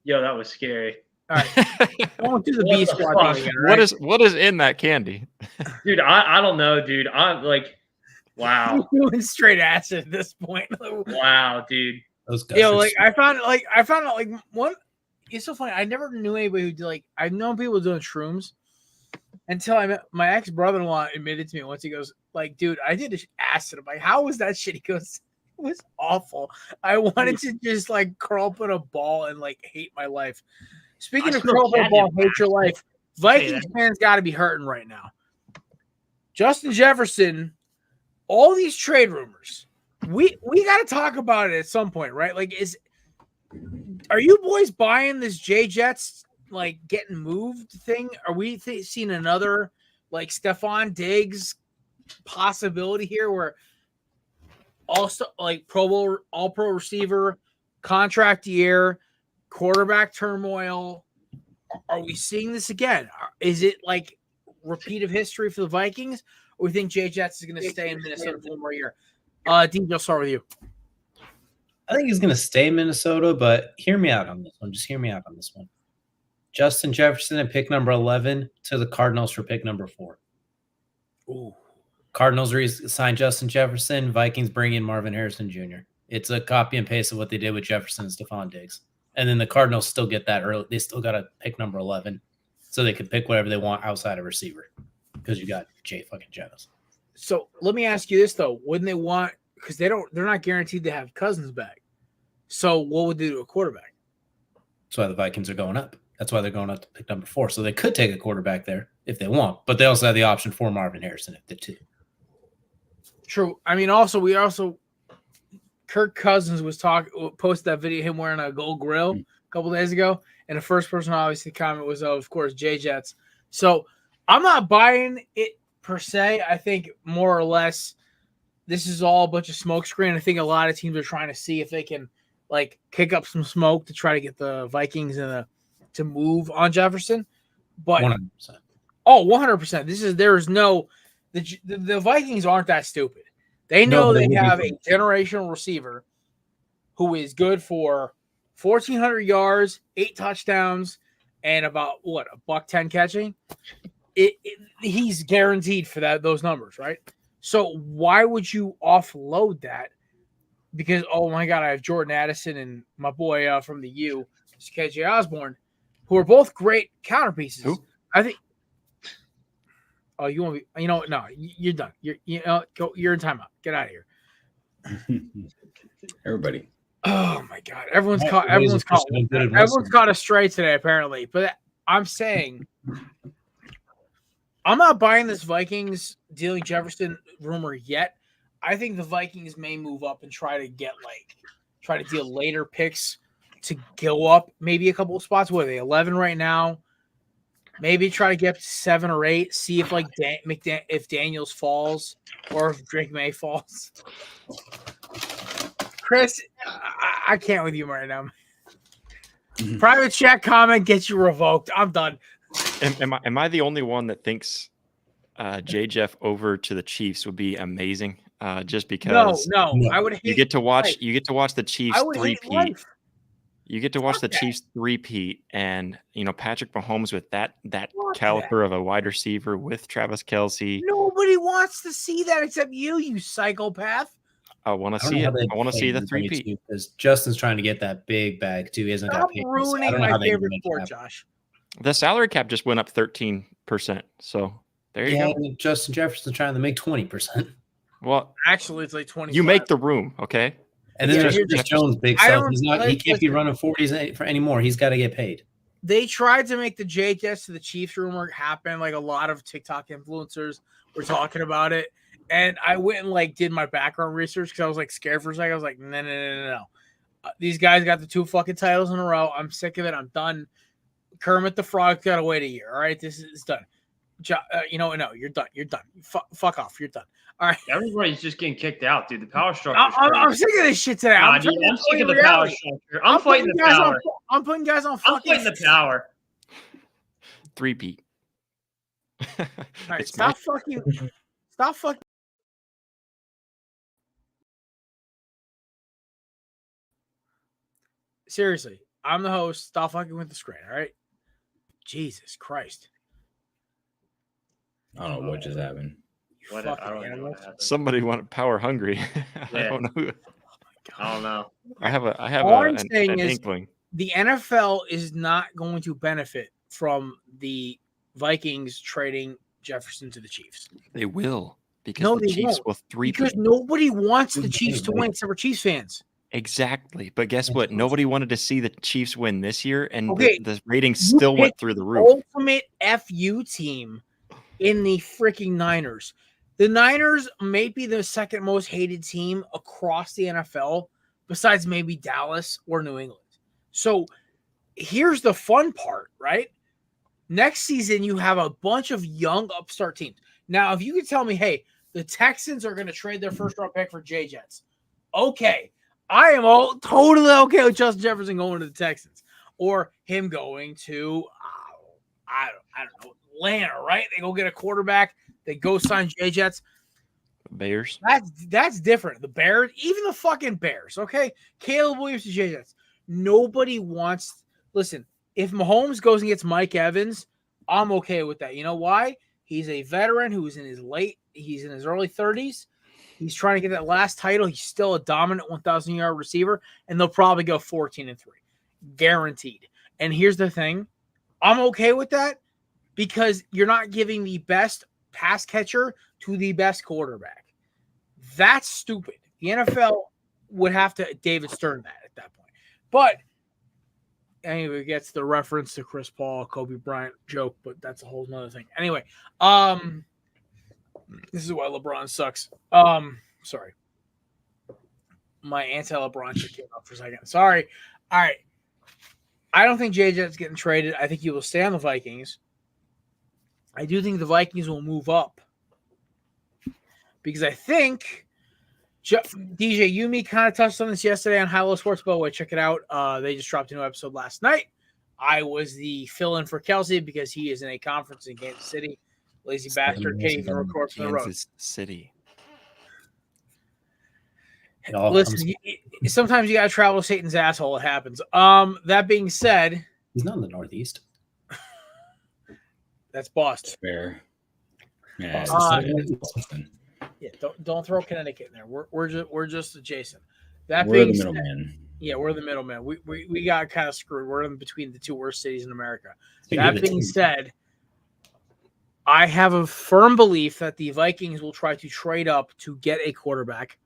Yo, that was scary. All right. Going through the What B the squad fuck? thing again, What right? what is in that candy? Dude, I don't know, dude. I'm like, wow. Doing straight acid at this point. Wow, dude. Those guys Yeah, are like I found out like one. It's so funny. I never knew anybody who did like. I've known people doing shrooms until I met my ex brother-in-law. Admitted to me once. He goes like, "Dude, I did acid." I'm like, "How was that shit?" He goes, "It was awful. I wanted to just like curl up in a ball and like hate my life." Speaking I of smell curl up in a ball, candy. hate your life. Vikings fans got to be hurting right now. Justin Jefferson, all these trade rumors. We got to talk about it at some point, right? Like, are you boys buying this J Jets like getting moved thing? Are we seeing another like Stephon Diggs possibility here, where also like Pro Bowl, All Pro receiver, contract year, quarterback turmoil? Are we seeing this again? Is it like repeat of history for the Vikings, or we think J Jets is going to stay in Minnesota for one more year? Dean, I'll start with you. I think he's going to stay in Minnesota, but hear me out on this one. Just hear me out on this one. Justin Jefferson at pick number 11 to the Cardinals for pick number 4. Ooh. Cardinals signed Justin Jefferson. Vikings bring in Marvin Harrison Jr. It's a copy and paste of what they did with Jefferson and Stephon Diggs. And then the Cardinals still get that early. They still got to pick number 11 so they can pick whatever they want outside of receiver because you got Jay fucking Jettis. So let me ask you this though: wouldn't they want? Because they're not guaranteed to have Cousins back. So what would they do to a quarterback? That's why the Vikings are going up. That's why they're going up to pick number 4. So they could take a quarterback there if they want, but they also have the option for Marvin Harrison if they do. True. I mean, also Kirk Cousins posted that video of him wearing a gold grill a couple days ago, and the first person obviously comment was, of course, J Jets. So I'm not buying it per se. I think more or less this is all a bunch of smoke screen. I think a lot of teams are trying to see if they can like kick up some smoke to try to get the Vikings to move on Jefferson. But 100%. 100%. The Vikings aren't that stupid. They know they have a generational receiver who is good for 1,400 yards, 8 touchdowns, and about $110 catching. He's guaranteed for those numbers, right? So why would you offload that? Because, oh my God, I have Jordan Addison and my boy from the U, KJ Osborne, who are both great counterpieces. Who? I think. Oh, you want to be? You know, no, you're done. You're in timeout. Get out of here. Everybody. Oh my God, everyone's caught astray today apparently. But I'm saying, I'm not buying this Vikings dealing Jefferson rumor yet. I think the Vikings may move up and try to deal later picks to go up maybe a couple of spots. What are they, 11 right now? Maybe try to get up to 7 or 8. See if if Daniels falls or if Drake May falls. Chris, I can't with you right now. Private chat comment gets you revoked. I'm done. Am I the only one that thinks J Jeff over to the Chiefs would be amazing? Just because no. I would hate you get to watch the Chiefs three-peat. You get to watch the Chiefs three-peat, and Patrick Mahomes with that caliber of a wide receiver with Travis Kelce. Nobody wants to see that except you psychopath. I want to see it. I want to see the three-peat. Because Justin's trying to get that big bag too. He hasn't got paid. Ruining my favorite sport, Josh. The salary cap just went up 13%. So there you go. Justin Jefferson's trying to make 20%. Well, actually, it's like 20. You make the room, okay? And then Chris Jones, big self. He can't be running 40s for anymore. He's got to get paid. They tried to make the JHS to the Chiefs rumor happen. Like a lot of TikTok influencers were talking about it. And I went and did my background research because I was scared for a second. I was like, no. These guys got the 2 fucking titles in a row. I'm sick of it. I'm done. Kermit the Frog's got to wait a year. All right, this is done. No, you're done. You're done. Fuck off. You're done. All right. Everybody's just getting kicked out, dude. The power structure. I'm sick of this shit today. I'm sick of the power structure. I'm fighting the power. I'm putting guys on I'm fighting the power. Three-peat. All right, stop fucking. Seriously, I'm the host. Stop fucking with the screen, all right? Jesus Christ. I don't know what just happened. I don't know what happened. Somebody wanted power hungry. I don't know. I don't know. I have an inkling. The NFL is not going to benefit from the Vikings trading Jefferson to the Chiefs. They will. Because the Chiefs will three-peat. Because nobody wants the Chiefs to win except for Chiefs fans. Exactly. But guess what? Nobody wanted to see the Chiefs win this year, and the ratings still went through the roof. Ultimate FU team in the freaking Niners. The Niners may be the second most hated team across the NFL, besides maybe Dallas or New England. So here's the fun part, right? Next season, you have a bunch of young upstart teams. Now, if you could tell me, hey, the Texans are going to trade their first-round pick for J-Jets. Okay. I am totally okay with Justin Jefferson going to the Texans or him going to, I don't know, Atlanta, right? They go get a quarterback. They go sign J-Jets. Bears. That's different. The Bears, even the fucking Bears, okay? Caleb Williams to J-Jets. Nobody wants – listen, if Mahomes goes and gets Mike Evans, I'm okay with that. You know why? He's a veteran who's in his early 30s. He's trying to get that last title. He's still a dominant 1,000-yard receiver, and they'll probably go 14-3. Guaranteed. And here's the thing. I'm okay with that because you're not giving the best pass catcher to the best quarterback. That's stupid. The NFL would have to David Stern that at that point. But anyway, gets the reference to Chris Paul, Kobe Bryant joke, but that's a whole nother thing. Anyway, this is why LeBron sucks. Sorry. My anti-LeBron shit came up for a second. Sorry. All right. I don't think JJ's getting traded. I think he will stay on the Vikings. I do think the Vikings will move up because I think DJ Yumi kind of touched on this yesterday on High Low Sports. By the way, check it out. They just dropped a new episode last night. I was the fill-in for Kelsey because he is in a conference in Kansas City. Lazy bastard can't even record from the road. Kansas City. Listen, sometimes you got to travel to Satan's asshole. It happens. That being said, he's not in the Northeast. That's Boston. Fair. Yeah. Boston. Yeah. Don't throw Connecticut in there. We're just adjacent. That We're being the said, middleman. yeah, we're the middleman. We got kind of screwed. We're in between the two worst cities in America. That being said, I have a firm belief that the Vikings will try to trade up to get a quarterback.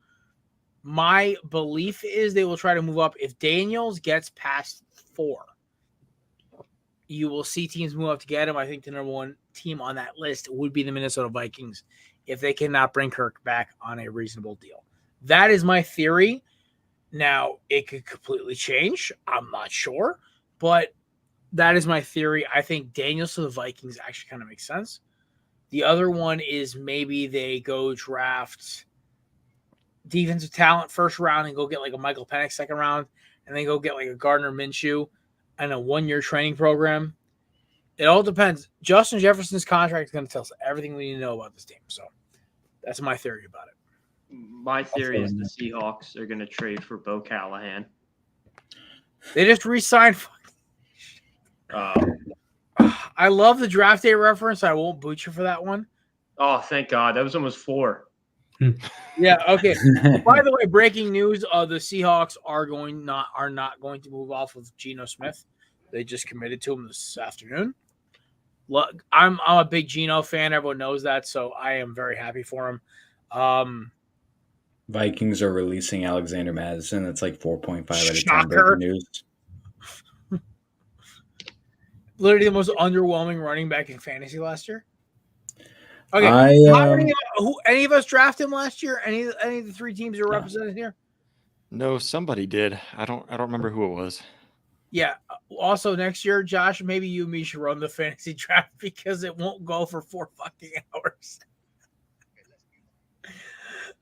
My belief is they will try to move up. If Daniels gets past 4, you will see teams move up to get him. I think the number one team on that list would be the Minnesota Vikings if they cannot bring Kirk back on a reasonable deal. That is my theory. Now, it could completely change. I'm not sure. But that is my theory. I think Daniels to the Vikings actually kind of makes sense. The other one is maybe they go draft defensive talent first round and go get like a Michael Penix second round, and then go get like a Gardner Minshew and a 1-year training program. It all depends. Justin Jefferson's contract is going to tell us everything we need to know about this team. So that's my theory about it. My theory is the Seahawks are going to trade for Bo Callahan. They just re-signed. I love the draft day reference. I won't boot you for that one. Oh, thank God. That was almost 4. Yeah. Okay. By the way, breaking news: the Seahawks are not going to move off of Geno Smith. They just committed to him this afternoon. Look, I'm a big Geno fan. Everyone knows that, so I am very happy for him. Vikings are releasing Alexander Madison. That's like 4.5 out of 10 Shocker. breaking news. Literally the most underwhelming running back in fantasy last year. Okay, any of us draft him last year? Any of the 3 teams are represented here? No, somebody did. I don't remember who it was. Yeah. Also, next year, Josh, maybe you and me should run the fantasy draft because it won't go for 4 fucking hours.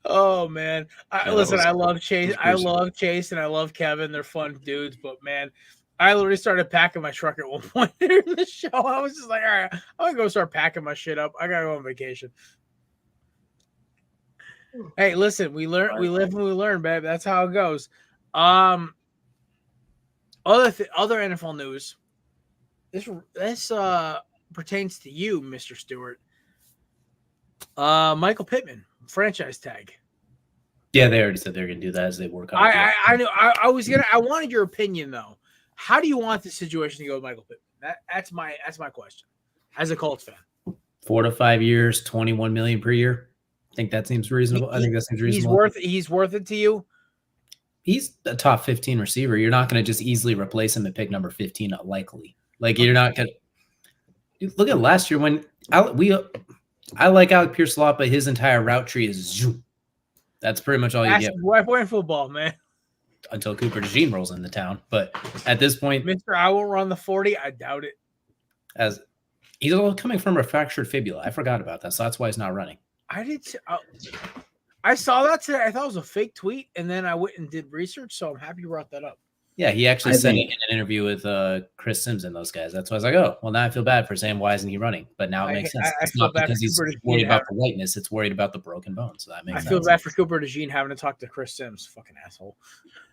Oh man! I love Chase. I love Chase, and I love Kevin. They're fun dudes, but man, I literally started packing my truck at one point in the show. I was just like, all right, I'm gonna go start packing my shit up. I gotta go on vacation. Hey, listen, we live and we learn, babe. That's how it goes. Other NFL news. This pertains to you, Mr. Stewart. Michael Pittman, franchise tag. Yeah, they already said they're going to do that as they work on it. I knew. I wanted your opinion though. How do you want the situation to go with Michael Pittman? That's my question. As a Colts fan, 4 to 5 years, $21 million per year. I think that seems reasonable. I think that seems reasonable. He's worth it to you. He's a top 15 receiver. You're not going to just easily replace him and pick number 15. Not likely. Like you're not going to look at last year when I like Alec Pierce a lot, but his entire route tree is zoom. That's pretty much all you get. Why playing football, man? Until Cooper DeJean rolls into town. But at this point, Mr. I won't run the 40. I doubt it. As he's all coming from a fractured fibula. I forgot about that. So that's why he's not running. I saw that today. I thought it was a fake tweet, and then I went and did research, so I'm happy you brought that up. Yeah, he actually said it in an interview with Chris Sims and those guys. That's why I was like, oh, well, now I feel bad for saying, why isn't he running? But now it makes sense. It's not because he's worried about the whiteness. It's worried about the broken bones. So that makes sense. I feel bad for Cooper DeJean having to talk to Chris Sims. Fucking asshole.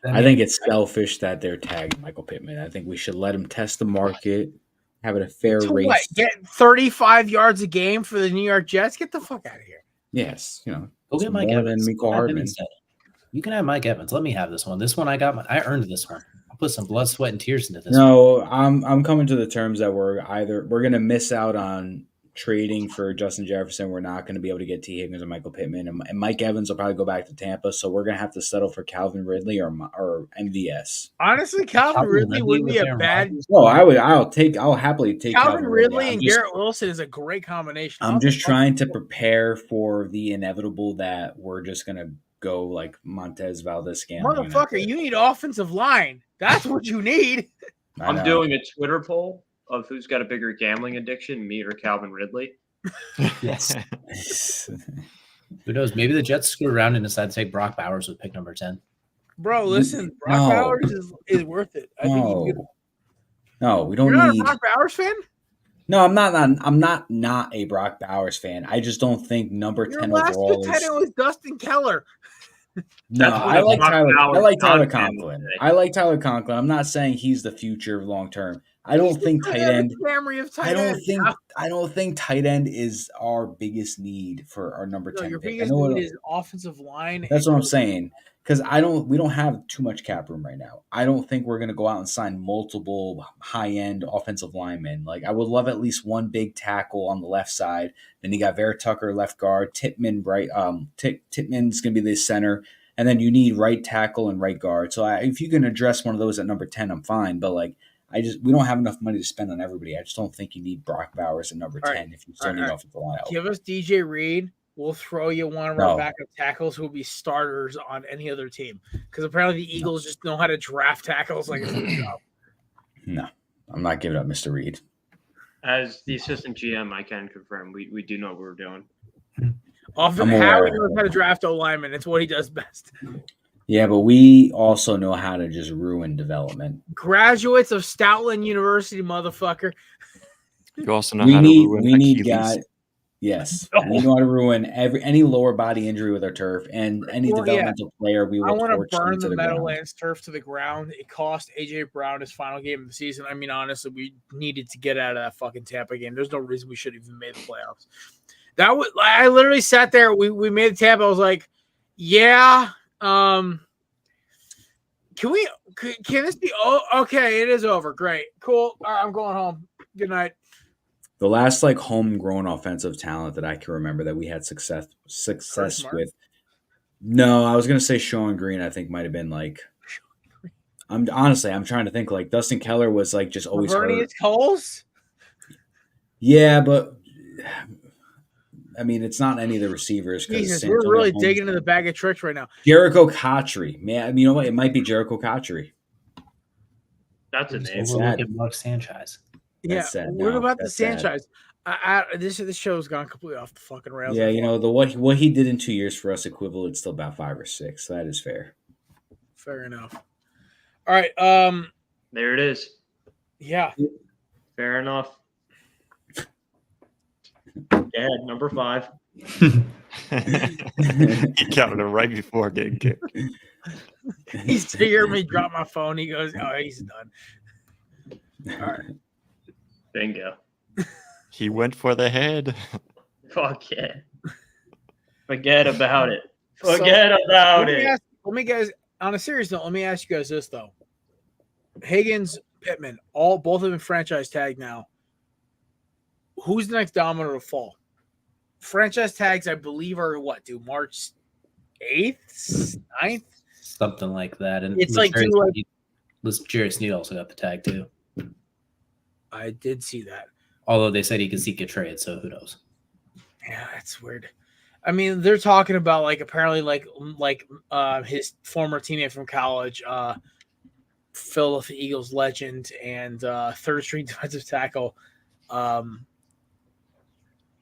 I think it's selfish that they're tagging Michael Pittman. I think we should let him test the market, have it a fair race. What, get 35 yards a game for the New York Jets? Get the fuck out of here. Yes, go get Mike Evans. You can have Mike Evans. Let me have this one. This one I earned this one. I'll put some blood, sweat, and tears into this. No, I'm coming to the terms that we're going to miss out on trading for Justin Jefferson. We're not going to be able to get T. Higgins or Michael Pittman, and Mike Evans will probably go back to Tampa. So we're going to have to settle for Calvin Ridley or MVS. Honestly, Calvin Ridley wouldn't be a bad. Oh, I'll happily take Calvin Ridley I'm and just, Garrett Wilson is a great combination. I'm just trying to prepare for the inevitable that we're just going to go like Montez Valdez gambling. Motherfucker, you need offensive line. That's what you need. I'm doing a Twitter poll of who's got a bigger gambling addiction, me or Calvin Ridley. Yes. Who knows? Maybe the Jets screw around and decide to take Brock Bowers with pick number 10. Bro, listen, Brock Bowers is worth it. I think no, we don't You're not need a Brock Bowers fan? No, I'm not a Brock Bowers fan. I just don't think number 10 overall is. Your last was Dustin Keller. No, I like Tyler Conklin. I like Tyler Conklin. I'm not saying he's the future long term. I don't think tight end. I don't think tight end is our biggest need for our number 10 your pick. biggest need is offensive line. That's what I'm saying. Because we don't have too much cap room right now. I don't think we're gonna go out and sign multiple high end offensive linemen. Like I would love at least one big tackle on the left side. Then you got Vera Tucker left guard, Tippmann right. Tippmann's gonna be the center, and then you need right tackle and right guard. So if you can address one of those at number 10, I'm fine. But like we don't have enough money to spend on everybody. I just don't think you need Brock Bowers at number 10 if you still need offensive line. Give us DJ Reed. We'll throw you one of our backup tackles who will be starters on any other team. Because apparently the Eagles just know how to draft tackles like it's a job. No, I'm not giving up Mr. Reed. As the assistant GM, I can confirm we do know what we're doing. Often Howie knows how to draft O-linemen. It's what he does best. Yeah, but we also know how to just ruin development. Graduates of Stoutland University, motherfucker. You also know how to ruin Achilles. Yes, we know how to ruin any lower body injury with our turf and any developmental player we will. I want to burn to the ground. Meadowlands turf to the ground. It cost AJ Brown his final game of the season. I mean, honestly, we needed to get out of that fucking Tampa game. There's no reason we should have even made the playoffs. I literally sat there. We made the Tampa. I was like, yeah. Can this be? Oh, okay. It is over. Great. Cool. All right, I'm going home. Good night. The last homegrown offensive talent that I can remember that we had success with. No, I was gonna say Sean Green. I think might have been I'm trying to think Dustin Keller was just always hurt. Coles. Yeah, but I mean it's not any of the receivers. Jesus, we're really digging into the bag of tricks right now. Jericho Cotchery, man. You know what? It might be Jericho Cotchery. That's a name. Look at Mark Sanchez. What about the Sanchez? This show's gone completely off the fucking rails. Yeah, what he did in 2 years for us equivalent still about 5 or 6. So that is fair. Fair enough. All right. There it is. Yeah. Fair enough. Go ahead, number 5. He counted him right before getting kicked. He's hearing me drop my phone. He goes, "Oh, he's done." All right. Bingo. He went for the head. Fuck yeah. Forget about it. Forget about it. Let me guys, on a serious note, let me ask you guys this though. Higgins, Pittman, both of them franchise tag now. Who's the next domino to fall? Franchise tags, I believe, are due March 8th, 9th? Something like that. And it's Jarrett Sneed also got the tag too. I did see that. Although they said he could seek a trade, so who knows? Yeah, that's weird. I mean, they're talking about apparently his former teammate from college, Philadelphia Eagles legend and third string defensive tackle. Jeez,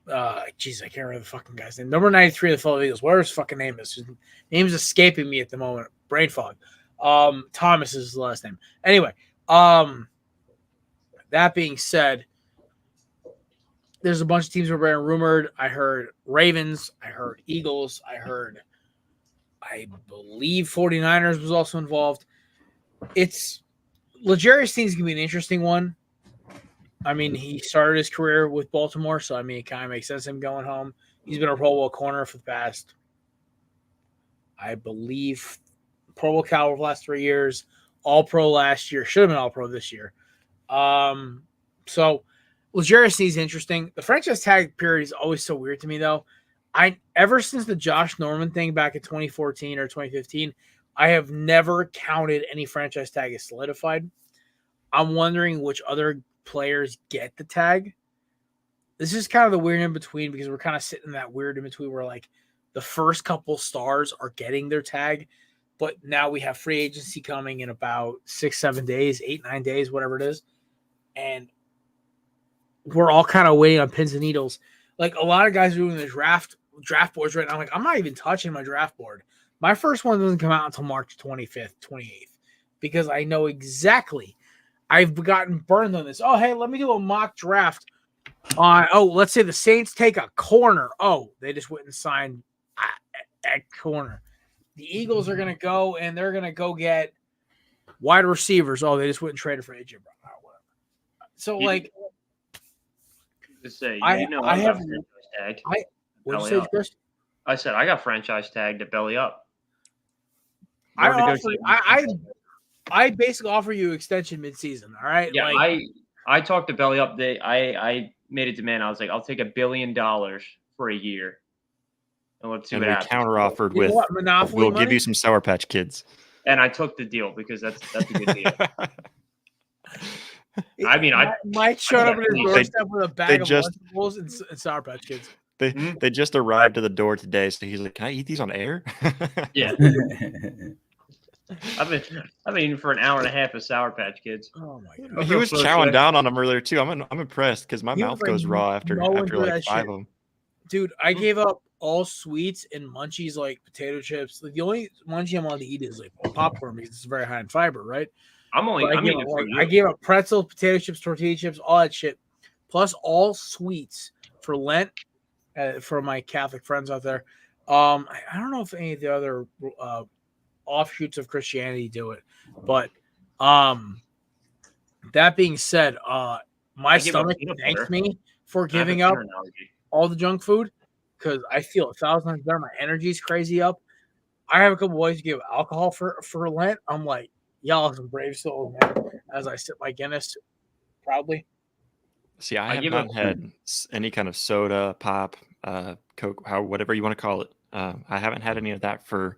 I can't remember the fucking guy's name. Number 93 of the Philadelphia Eagles. Whatever his fucking name is. His name's escaping me at the moment. Brain fog. Thomas is his last name. Anyway, that being said, there's a bunch of teams that were rumored. I heard Ravens. I heard Eagles. I believe 49ers was also involved. L'Jarius Sneed's going to be an interesting one. I mean, he started his career with Baltimore, so, I mean, it kind of makes sense him going home. He's been a Pro Bowl corner for the past, I believe, Pro Bowl caliber for the last 3 years, All-Pro last year. Should have been All-Pro this year. So Legarius Sneed's interesting. The franchise tag period is always so weird to me, though. Ever since the Josh Norman thing back in 2014 or 2015, I have never counted any franchise tag as solidified. I'm wondering which other players get the tag. This is kind of the weird in between because we're kind of sitting in that weird in between where like the first couple stars are getting their tag, but now we have free agency coming in about 6-7 days, 8-9 days, whatever it is. And we're all kind of waiting on pins and needles. Like a lot of guys are doing the draft boards right now. I'm like, I'm not even touching my draft board. My first one doesn't come out until March 25th, 28th, because I know exactly I've gotten burned on this. Oh, hey, let me do a mock draft on, let's say the Saints take a corner. Oh, they just went and signed at corner. The Eagles are going to go and they're going to go get wide receivers. Oh, they just went and traded for AJ Brown. Whatever. So, like, to say, I have franchise tag. What did you say, Chris? I said I got franchise tagged to belly up. I basically offer you extension midseason. All right. Yeah, like, I talked to belly up. I made a demand. I was like, I'll take $1 billion for a year, and let's see what happens. Counter-offered with, Monopoly we'll money? give you some Sour Patch Kids. And I took the deal because that's a good deal. I mean, Mike showed up at his doorstep with a bag of Lunchables and Sour Patch Kids. They just arrived to the door today, so he's like, "Can I eat these on air?" Yeah. I've been eating for an hour and a half of Sour Patch Kids. Oh my god! He was chowing down on them earlier too. I'm impressed because my mouth goes raw after like 5 of them. Dude, I gave up all sweets and munchies like potato chips. Like the only munchie I'm allowed to eat is like popcorn because it's very high in fiber, right? I gave up pretzels, potato chips, tortilla chips, all that shit, plus all sweets for Lent. For my Catholic friends out there, I don't know if any of the other offshoots of Christianity do it, but that being said, my stomach thanks me for giving up all the junk food because I feel 1,000 times better. My energy's crazy up. I have a couple ways to give alcohol for Lent. I'm like, y'all are some brave souls, man. As I sip my Guinness proudly. See, I have not had any kind of soda, pop, Coke, whatever you want to call it. I haven't had any of that for.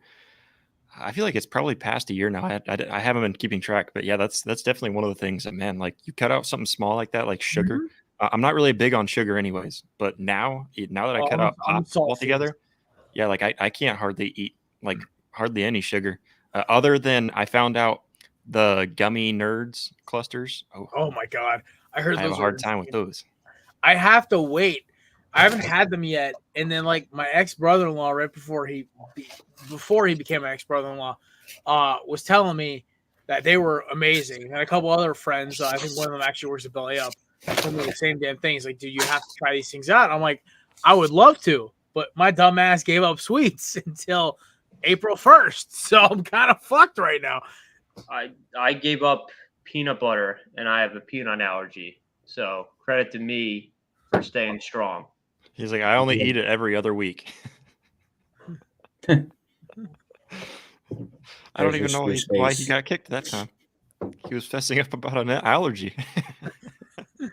I feel like it's probably past a year now. I haven't been keeping track, but yeah, that's definitely one of the things that, man, like you cut out something small like that, like sugar. Mm-hmm. I'm not really big on sugar, anyways. But now that I cut out pop altogether, yeah, like I can't hardly eat like hardly any sugar, other than I found out the gummy nerds clusters. Oh my god. I heard I have a hard time with those. I have to wait. I haven't had them yet. And then like my ex-brother-in-law, right before he became my ex-brother-in-law, was telling me that they were amazing. And a couple other friends, I think one of them actually works at Belly Up, told me the same damn thing. He's like, dude, you have to try these things out. I'm like, I would love to, but my dumb ass gave up sweets until April 1st. So I'm kind of fucked right now. I gave up peanut butter and I have a peanut allergy. So credit to me for staying strong. He's like, I only eat it every other week. I don't even know why he got kicked that time. He was fessing up about an allergy.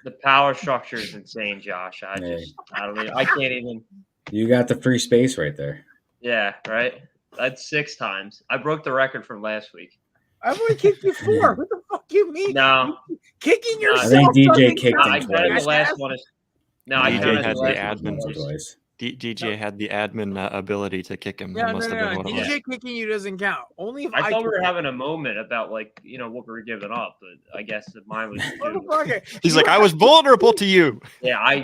The power structure is insane, Josh. I can't even. You got the free space right there. Yeah, right. That's 6 times. I broke the record from last week. I've only kicked you 4. What the fuck you mean? No. Kicking yourself. I think DJ kicked him twice. The last one is. No, DJ had the admin. DJ had the admin ability to kick him. Yeah, no. DJ kicking you doesn't count. Only if I thought we were having a moment about like what we were giving up, but I guess that mine was. He's like, I was vulnerable to you. Yeah, wow. I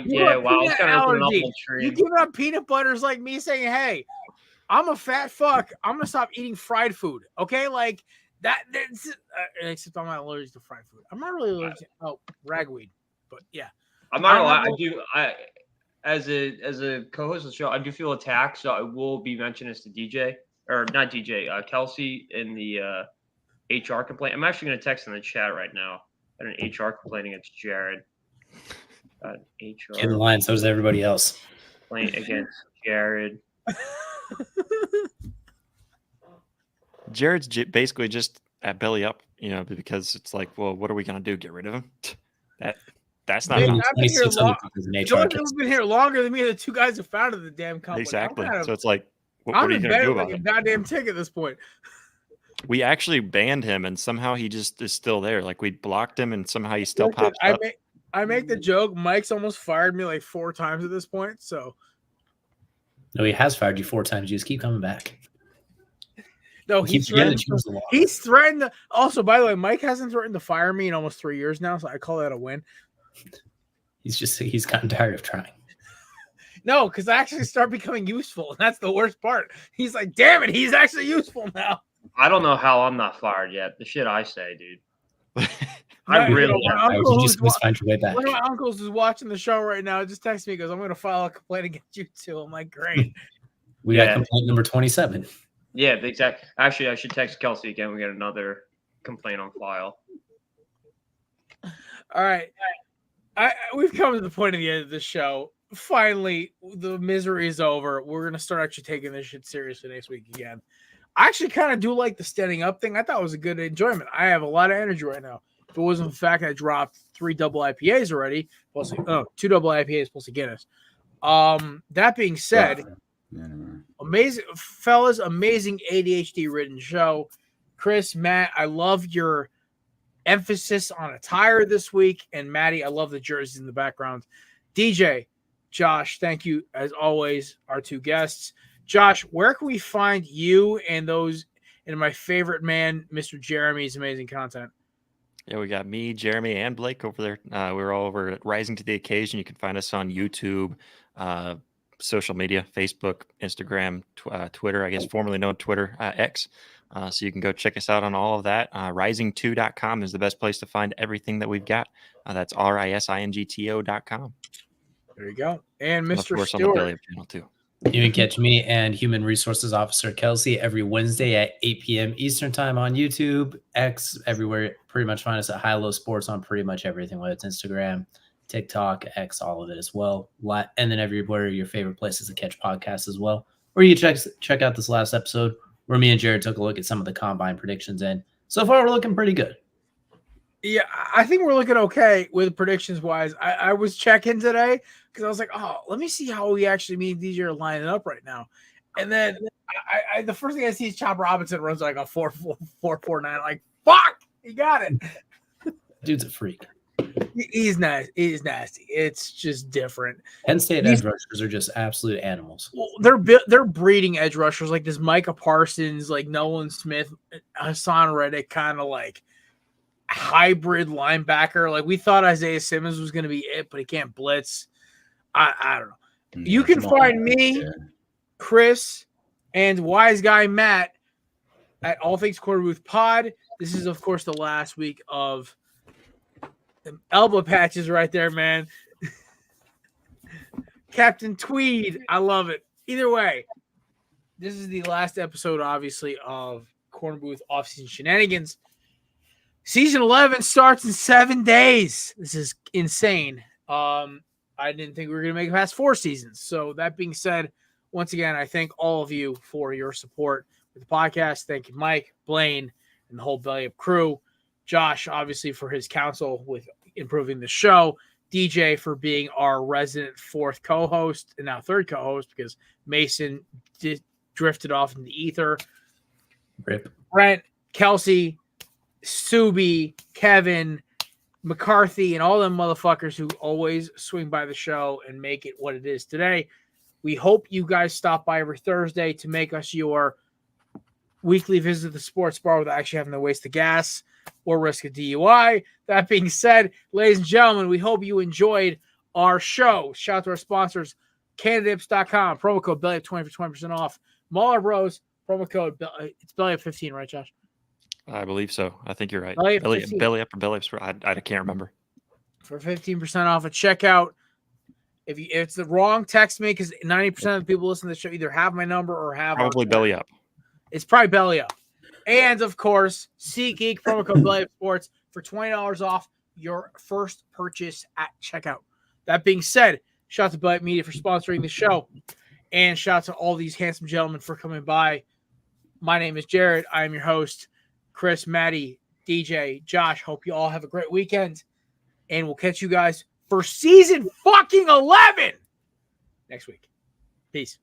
was kind of opening up on tree. You giving up peanut butters like me saying, "Hey, I'm a fat fuck. I'm gonna stop eating fried food." Okay, like that. Except I'm not allergic to fried food. I'm not really allergic to ragweed, but yeah. I'm not gonna lie. As a co-host of the show, I do feel attacked, so I will be mentioning this to DJ or not DJ, Kelsey in the HR complaint. I'm actually going to text in the chat right now. Got an HR complaint against Jared. HR in line, so does everybody else. Complaint against Jared. Jared's basically just at belly up, because it's like, well, what are we going to do? Get rid of him? That's not I've how. been here 26 other long. people's in HR Jordan's been here longer than me. The two guys who founded the damn company. Exactly. I'm So it's like, what I'm are you going to embedded do like about a it? goddamn tick at this point. We actually banned him, and somehow he just is still there. Like, we blocked him, and somehow he still pops up. I make the joke. Mike's almost fired me like 4 times at this point. So No, he has fired you 4 times. You just keep coming back. no, Keep forgetting to change the law. he's threatened. Also, by the way, Mike hasn't threatened to fire me in almost 3 years now, so I call that a win. He's gotten tired of trying. No, because I actually start becoming useful, and that's the worst part. He's like, damn it, he's actually useful now. I don't know how I'm not fired yet. The shit I say, dude. I Right, really you know, am. my uncle You who's just must find your way back. One of my uncles who's watching the show right now just texted me, goes, I'm going to file a complaint against you too. I'm like, great. We got complaint number 27. Yeah, exactly. Actually, I should text Kelsey again. We got another complaint on file. All right. We've come to the point of the end of the show. Finally, the misery is over. We're going to start actually taking this shit seriously next week again. I actually kind of do like the standing up thing. I thought it was a good enjoyment. I have a lot of energy right now. If it wasn't the fact I dropped 3 double IPAs already, plus 2 double IPAs plus a Guinness. That being said, amazing fellas, amazing ADHD ridden show. Chris, Matt, I love your emphasis on attire this week, and Maddie, I love the jerseys in the background. DJ, Josh, thank you as always, our 2 guests. Josh, where can we find you and those and my favorite man, Mr. Jeremy's amazing content? Yeah, we got me, Jeremy, and Blake over there. We're all over at Rising to the Occasion. You can find us on YouTube, social media, Facebook, Instagram, Twitter, I guess formerly known Twitter, X. So you can go check us out on all of that. Rising2.com is the best place to find everything that we've got. That's RISINGTO.com. There you go. And And of Mr. course on the Stewart. Belly Up channel too. You can catch me and Human Resources Officer Kelsey every Wednesday at 8 p.m. Eastern Time on YouTube, X, everywhere. Pretty much find us at High Low Sports on pretty much everything, whether it's Instagram, TikTok, X, all of it as well. And then everywhere your favorite places to catch podcasts as well. Or you check out this last episode where me and Jared took a look at some of the combine predictions, and so far we're looking pretty good. Yeah, I think we're looking okay with predictions wise. I was checking today because I was like, oh, let me see how we actually me and DJ are lining up right now. And then I the first thing I see is Chop Robinson runs like a 4.49. Like, fuck, he got it. Dude's a freak. He's nice. He's nasty. It's just different. Penn State edge rushers are just absolute animals. Well, they're breeding edge rushers like this Micah Parsons, like Nolan Smith, Hassan Reddick, kind of like hybrid linebacker. Like we thought Isaiah Simmons was going to be it, but he can't blitz. I don't know. You can find me, Chris, and wise guy Matt at All Things Quarter Booth Pod. This is, of course, the last week of the elbow patches right there, man. Captain Tweed. I love it. Either way, this is the last episode, obviously, of Corner Booth Offseason Shenanigans. Season 11 starts in 7 days. This is insane. I didn't think we were going to make it past 4 seasons. So that being said, once again, I thank all of you for your support with the podcast. Thank you, Mike, Blaine, and the whole Belly Up crew. Josh, obviously, for his counsel with improving the show. DJ for being our resident 4th co-host and now 3rd co-host because Mason drifted off in the ether. Rip. Brent, Kelsey, Subi, Kevin, McCarthy, and all them motherfuckers who always swing by the show and make it what it is today. We hope you guys stop by every Thursday to make us your weekly visit to the sports bar without actually having to waste the gas or risk a DUI. That being said, ladies and gentlemen, we hope you enjoyed our show. Shout out to our sponsors, candidates.com, promo code BELLYUP 20 for 20% off. Mauler Bros, promo code, it's BELLYUP15, right, Josh? I believe so. I think you're right. Belly up Belly 15. up or belly up. I can't remember. For 15% off at checkout. If it's the wrong, text me because 90% of the people listening to the show either have my number or have Probably belly up. It's probably belly up. And of course, SeatGeek promo code Belly Up Sports for $20 off your first purchase at checkout. That being said, shout out to Belly Up Media for sponsoring the show, and shout out to all these handsome gentlemen for coming by. My name is Jared. I am your host. Chris, Maddie, DJ, Josh. Hope you all have a great weekend, and we'll catch you guys for season fucking 11 next week. Peace.